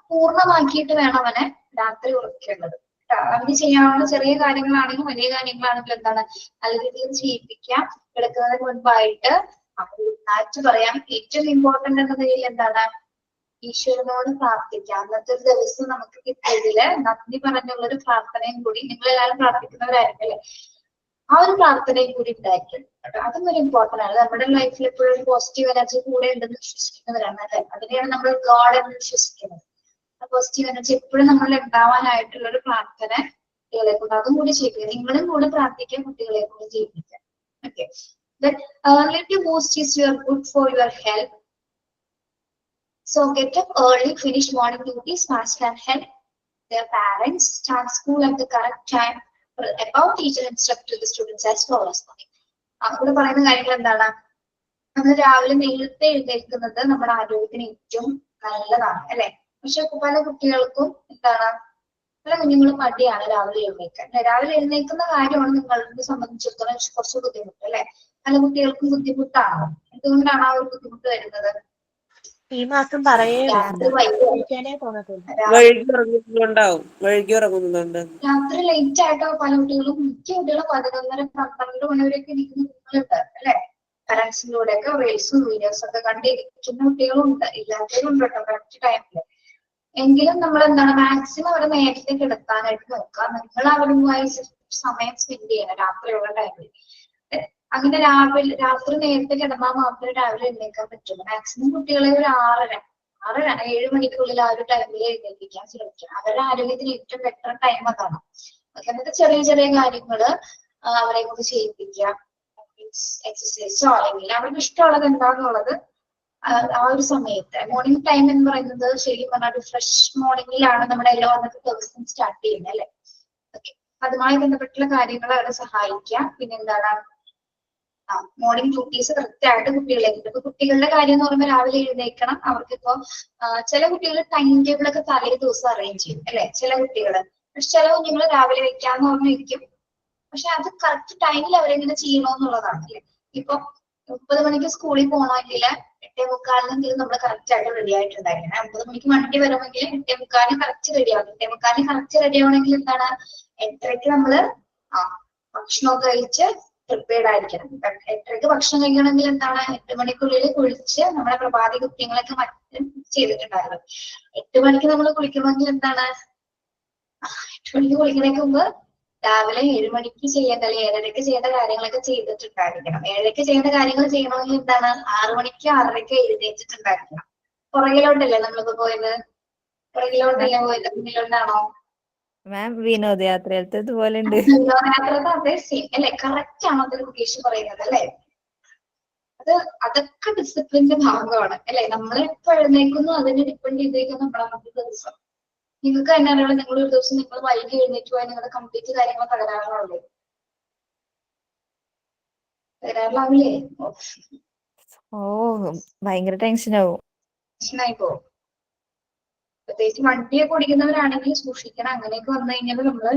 പൂർണ്ണമാക്കിയിട്ട് വേണം അവനെ രാത്രി ഉറക്കേണ്ടത് അവർക്ക് ചെയ്യാവുന്ന ചെറിയ കാര്യങ്ങളാണെങ്കിലും വലിയ കാര്യങ്ങളാണെങ്കിലും എന്താണ് നല്ല രീതിയിൽ ചെയ്യിപ്പിക്കാം. കിടക്കുന്നതിന് മുൻപായിട്ട് നന്നായിട്ട് പറയാം. ഏറ്റവും ഇമ്പോർട്ടന്റ് എന്ന നിലയിൽ എന്താണ് ഈശ്വരനോട് പ്രാർത്ഥിക്കാം. അന്നത്തെ ഒരു ദിവസം നമുക്ക് കിട്ടിയതില് നന്ദി പറഞ്ഞുള്ള ഒരു പ്രാർത്ഥനയും കൂടി, നിങ്ങൾ എല്ലാവരും പ്രാർത്ഥിക്കുന്നവരായിരിക്കും അല്ലെ, ആ ഒരു പ്രാർത്ഥനയും കൂടി ഉണ്ടായിരിക്കും. അതും ഒരു ഇമ്പോർട്ടന്റ് ആണ്. നമ്മുടെ ലൈഫിൽ എപ്പോഴും ഒരു പോസിറ്റീവ് എനർജി കൂടെ ഉണ്ടെന്ന് വിശ്വസിക്കുന്നവരാണ് അല്ലെ. അതിനെയാണ് നമ്മൾ ഗോഡ് എന്ന് വിശ്വസിക്കുന്നത്. പോസിറ്റീവ് എനർജി എപ്പോഴും നമ്മൾ ഉണ്ടാവാനായിട്ടുള്ള ഒരു പ്രാർത്ഥന കുട്ടികളെ കൊണ്ട് അതും കൂടി ചെയ്യിപ്പിക്കുക. നിങ്ങളും കൂടെ പ്രാർത്ഥിക്കാൻ കുട്ടികളെ കൊണ്ട് ചെയ്യിപ്പിക്കാം. Okay, let you boost is your good for your health. So get up early, finish morning duties, fast and help their parents, start school at the correct time. About teacher instruct to the students as follows. അവിടെ പറയുന്ന കാര്യങ്ങൾ എന്താണ്? നമ്മൾ രാവിലെ നേരത്തെ എഴുന്നേൽക്കുന്നത് നമ്മുടെ ആരോഗ്യത്തിന് ഏറ്റവും നല്ലതാണ് അല്ലെ. പക്ഷെ പല കുട്ടികൾക്കും എന്താണ്, പല കുഞ്ഞുങ്ങളും മടിയാണ് രാവിലെ എഴുന്നേൽക്കാൻ. രാവിലെ എഴുന്നേൽക്കുന്ന കാര്യമാണ് നിങ്ങളെ സംബന്ധിച്ചിടത്തോളം കുറച്ച് ബുദ്ധിമുട്ട് അല്ലെ. പല കുട്ടികൾക്കും ബുദ്ധിമുട്ടാണ്. എന്തുകൊണ്ടാണ് ആ ഒരു ബുദ്ധിമുട്ട് വരുന്നത്? ഈ മാസം പറയുകയുള്ളൂ. രാത്രി വൈകി വഴുകി ഉറങ്ങുന്നുണ്ട്. രാത്രി ലേറ്റ് ആയിട്ടോ പല കുട്ടികളും, മിക്ക കുട്ടികളും 11:30 12 മണിവരെയൊക്കെ ഇരിക്കുന്ന കുട്ടികളുണ്ട് അല്ലെ. പാരന്റ്സിന്റെ കൂടെയൊക്കെ റീൽസും വീഡിയോസും ഒക്കെ കണ്ടിരിക്കുന്ന കുട്ടികളും ഉണ്ട്, ഇല്ലാത്തവരും ഉണ്ട് കേട്ടോ കറക്റ്റ് ടൈമില്. എങ്കിലും നമ്മൾ എന്താണ് മാക്സിമം അവരെ നേരത്തെ കിടത്താനായിട്ട് നോക്കുക. നിങ്ങൾ അവരുമായി സമയം സ്പെൻഡ് ചെയ്യണം രാത്രിയുള്ള ടൈമിൽ. അങ്ങനെ രാത്രി നേരത്തെ കിടന്നാൽ മാത്രമേ രാവിലെ എഴുന്നേൽക്കാൻ പറ്റുള്ളൂ. മാക്സിമം കുട്ടികളെ ഒരു 6:30 7 മണിക്കുള്ളിൽ ആ ഒരു ടൈമിൽ എഴുന്നേൽപ്പിക്കാൻ ശ്രമിക്കുക. അവരുടെ ആരോഗ്യത്തിന് ഏറ്റവും ബെറ്റർ ടൈം അതാണ്. അങ്ങനത്തെ ചെറിയ ചെറിയ കാര്യങ്ങള് അവരെ കൊണ്ട് ചെയ്യിപ്പിക്കുക. എക്സസൈസോ അല്ലെങ്കിൽ അവർക്ക് ഇഷ്ടമുള്ളത് എന്താണെന്നുള്ളത് ആ ഒരു സമയത്ത് മോർണിംഗ് ടൈം എന്ന് പറയുന്നത് ശരിക്കും പറഞ്ഞാൽ ഒരു ഫ്രഷ് മോർണിംഗിലാണ് നമ്മുടെ എല്ലാ അന്നത്തെ ദിവസം സ്റ്റാർട്ട് ചെയ്യുന്നത് അല്ലെ. ഓക്കെ, അതുമായി ബന്ധപ്പെട്ടുള്ള കാര്യങ്ങൾ അവരെ സഹായിക്കാം. പിന്നെ എന്താണ് മോർണിംഗ് ഡ്യൂട്ടീസ് കൃത്യമായിട്ട് കുട്ടികളെ ഇപ്പൊ കുട്ടികളുടെ കാര്യം എന്ന് പറയുമ്പോൾ രാവിലെ എഴുന്നേൽക്കണം. അവർക്കിപ്പോ ചില കുട്ടികൾ ടൈം ടേബിൾ ഒക്കെ തലേ ദിവസം അറേഞ്ച് ചെയ്യും അല്ലെ, ചില കുട്ടികള്. പക്ഷെ ചില കുഞ്ഞുങ്ങൾ രാവിലെ വെക്കാന്ന് പറഞ്ഞിരിക്കും. പക്ഷെ അത് കറക്റ്റ് ടൈമിൽ അവരെങ്ങനെ ചെയ്യണോന്നുള്ളതാണ് അല്ലെ. ഇപ്പൊ 30 മണിക്ക് സ്കൂളിൽ പോകണമെങ്കിൽ 8:45 നമ്മൾ കറക്റ്റ് ആയിട്ട് റെഡി ആയിട്ടുണ്ടായിരിക്കണം. 9 മണിക്ക് വണ്ടി വരുമെങ്കിൽ 8:45 കറക്റ്റ് റെഡി ആവും. 8:45 കറക്റ്റ് റെഡി ആവണമെങ്കിൽ എന്താണ് 8:30 നമ്മള് ഭക്ഷണമൊക്കെ കഴിച്ച് പ്രിപ്പയർഡ് ആയിരിക്കണം. 8:30 ഭക്ഷണം കഴിക്കണമെങ്കിൽ എന്താണ് 8 മണിക്കുള്ളിൽ കുളിച്ച് നമ്മുടെ പ്രഭാതി കൃത്യങ്ങളൊക്കെ മറ്റും ചെയ്തിട്ടുണ്ടായിരുന്നു. 8 മണിക്ക് നമ്മൾ കുളിക്കണമെങ്കിൽ എന്താണ് 8 മണിക്ക് കുളിക്കുന്നതിന് മുമ്പ് രാവിലെ 7 മണിക്ക് ചെയ്യേണ്ട അല്ലെങ്കിൽ 7:30 ചെയ്യേണ്ട കാര്യങ്ങളൊക്കെ ചെയ്തിട്ടുണ്ടായിരിക്കണം. 7:00 ചെയ്യേണ്ട കാര്യങ്ങൾ ചെയ്യണമെങ്കിൽ എന്താണ് 6 മണിക്ക് 6:30 എഴുന്നേറ്റിട്ടുണ്ടായിരിക്കണം. പുറകിലോട്ടല്ലേ നമ്മളിപ്പോ പോയത്? പുറകിലോട്ടല്ലേ പോയത്, മുന്നിലോട്ടാണോ? മാം വിനോദയാത്രയിലത്തെ ഇതുപോലെ ഉണ്ട്. വിനോദയാത്രയുടെ അതേ സെയിം അല്ലെ. കറക്റ്റ് ആണോ അതിൽ മുകേഷ് പറയുന്നത് അല്ലെ. അതൊക്കെ ഡിസിപ്ലിന്റെ ഭാഗമാണ് അല്ലെ. നമ്മൾ എപ്പോ എഴുന്നേക്കുന്നു അതിനെ ഡിപ്പെൻഡ് ചെയ്തേക്കും നമ്മുടെ അന്നത്തെ ദിവസം. നിങ്ങൾക്ക് തന്നെ അറിയാം, നിങ്ങൾ ഒരു ദിവസം നിങ്ങൾ വൈകി എഴുന്നേറ്റ് പോയാൽ നിങ്ങളുടെ കംപ്ലീറ്റ് കാര്യങ്ങൾ തകരാറിലാവില്ലേ? തകരാറിലാവില്ലേ? ഓ ഭയങ്കര ടെൻഷൻ ആവും. ടെൻഷനായി പോകും. പ്രത്യേകിച്ച് വണ്ടിയൊക്കെ ഓടിക്കുന്നവരാണെങ്കിൽ സൂക്ഷിക്കണം. അങ്ങനെയൊക്കെ വന്നു കഴിഞ്ഞാൽ നമ്മള്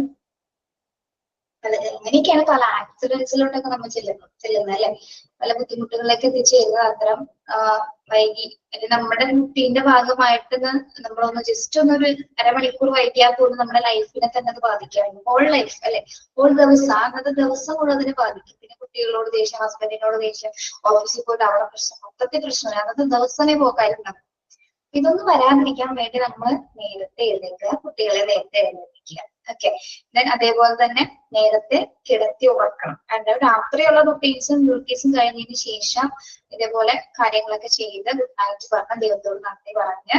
എങ്ങനെയൊക്കെയാണ് പല ആക്സിഡൻസിലോട്ടൊക്കെ നമ്മൾ ചെല്ലുന്നത് അല്ലെ. പല ബുദ്ധിമുട്ടുകളിലേക്ക് എത്തിച്ചേരുന്നത് അത്തരം വൈകി നമ്മുടെ റുട്ടീന്റെ ഭാഗമായിട്ട് നമ്മളൊന്ന് ജസ്റ്റ് ഒന്നൊരു അരമണിക്കൂർ വൈകിയാൽ പോലും നമ്മുടെ ലൈഫിനെ തന്നെ അത് ബാധിക്കാറുണ്ട്. ഹോൾ ലൈഫ് അല്ലെ, ഹോൾ ദിവസം അന്നത്തെ ദിവസം കൂടെ അതിനെ ബാധിക്കും. പിന്നെ കുട്ടികളോട് ദേഷ്യം, ഹസ്ബൻഡിനോട് ദേഷ്യം, ഓഫീസിൽ പോയിട്ട് അവിടെ പ്രശ്നം, മൊത്തത്തിൽ പ്രശ്നമില്ല. അന്നത്തെ ദിവസമേ പോക്കായിട്ടുണ്ടാവും. ഇതൊന്നും വരാതിരിക്കാൻ വേണ്ടി നമ്മൾ നേരത്തെ എഴുന്നേൽക്കുക, കുട്ടികളെ നേരത്തെ എഴുന്നേൽപ്പിക്കുക. ഓക്കെ, ദെൻ അതേപോലെ തന്നെ നേരത്തെ കിടത്തി ഉറക്കണം. ആൻഡ് രാത്രിയുള്ള റുട്ടീൻസും ഡ്യൂട്ടീസും കഴിഞ്ഞതിന് ശേഷം ഇതേപോലെ കാര്യങ്ങളൊക്കെ ചെയ്ത് ഗുഡ് നൈറ്റ് പറഞ്ഞ ദൈവത്തോട് നന്ദി പറഞ്ഞ്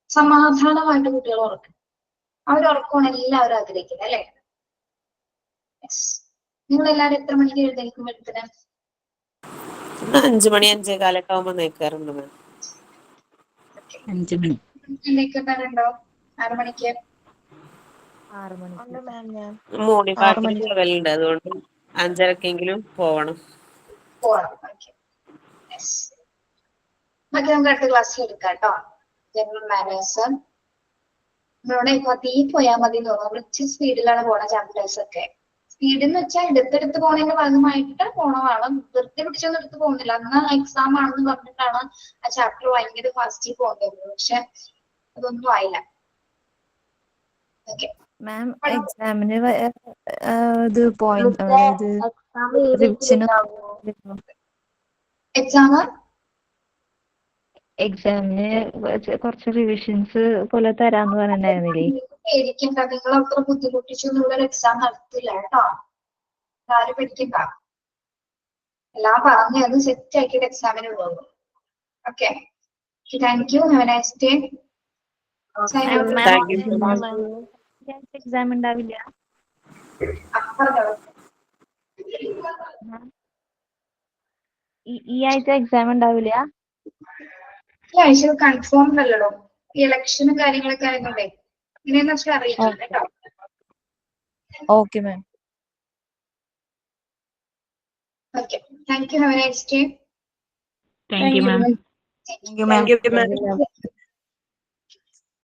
സമാധാനമായിട്ട് കുട്ടികൾ ഉറക്കും. അവരുറക്കമാണ് എല്ലാവരും ആഗ്രഹിക്കുന്നത് അല്ലെ. നിങ്ങൾ എല്ലാവരും എത്ര മണിക്ക് എഴുന്നേൽക്കുമ്പോഴത്തേന്? 5 മണി 5:15 ആവുമ്പോ നേക്കാറുണ്ട് മാം. 5 മണി എഴുന്നേൽക്കുന്നുണ്ടോ? 6 മണിക്ക്? 6 മണിക്ക് മോർണിംഗ് വാക്കിന് പോകലുണ്ട്, അതുകൊണ്ട് 5:30 പോവണം. പോകണം. ഓക്കെ, ബാക്കി നമുക്ക് അടുത്ത ക്ലാസ്സിൽ എടുക്കാം കേട്ടോ. ജനറൽ മാനേഴ്സ് നമ്മളോട് ഇപ്പൊ തീ പോയാൽ മതി എന്ന് തോന്നുന്നു. നമ്മൾ ഇച്ചിരി സ്പീഡിലാണ് പോണ ചാപ്റ്റേഴ്സ് ഒക്കെ. സ്പീഡ് എന്ന് വെച്ചാൽ എടുത്തെടുത്ത് പോണതിന്റെ ഭാഗമായിട്ട് പോണതാണ്. വെറുതെ പിടിച്ചൊന്നും എടുത്ത് പോകുന്നില്ല. അന്ന് എക്സാം ആണെന്ന് പറഞ്ഞിട്ടാണ് ആ ചാപ്റ്റർ ഭയങ്കര ഫാസ്റ്റിൽ പോകുന്നത്. പക്ഷെ അതൊന്നും ആയില്ല. ഓക്കെ, മാം എക്സാമിന് ഇത് പോയിന്റ് ഇത് എക്സാം ഈ റിവിഷന് വീക്കിലുണ്ടാവുമോ? എക്സാം എക്സാമിന് കുറച്ച് റിവിഷൻസ് പോലെ തരാന്ന് പറഞ്ഞിട്ടുണ്ടായിരുന്നില്ലേ? പേടിക്കണ്ട, നിങ്ങൾ അത്ര ബുദ്ധിമുട്ടിച്ചൊന്നുള്ള എക്സാം നടത്തില്ല കേട്ടോ. ആരും പേടിക്കണ്ട, എല്ലാം പറഞ്ഞു അത് സെറ്റ് ആക്കിയിട്ട് എക്സാമിന് പോകും. Okay, thank you, have A nice day. Thank you. Exam ഉണ്ടാവില്ല? ഈ ആഴ്ച എക്സാം ഉണ്ടാവില്ല? ഈ ആഴ്ച കൺഫേം അല്ലല്ലോ, ഈ ഇലക്ഷനും കാര്യങ്ങളൊക്കെ ആയതുകൊണ്ടേ ഇങ്ങനെയെന്ന് വെച്ചാൽ അറിയില്ല കേട്ടോ. Okay ma'am. Okay, thank you, have A nice day. Thank you ma'am. Thank you, ma'am.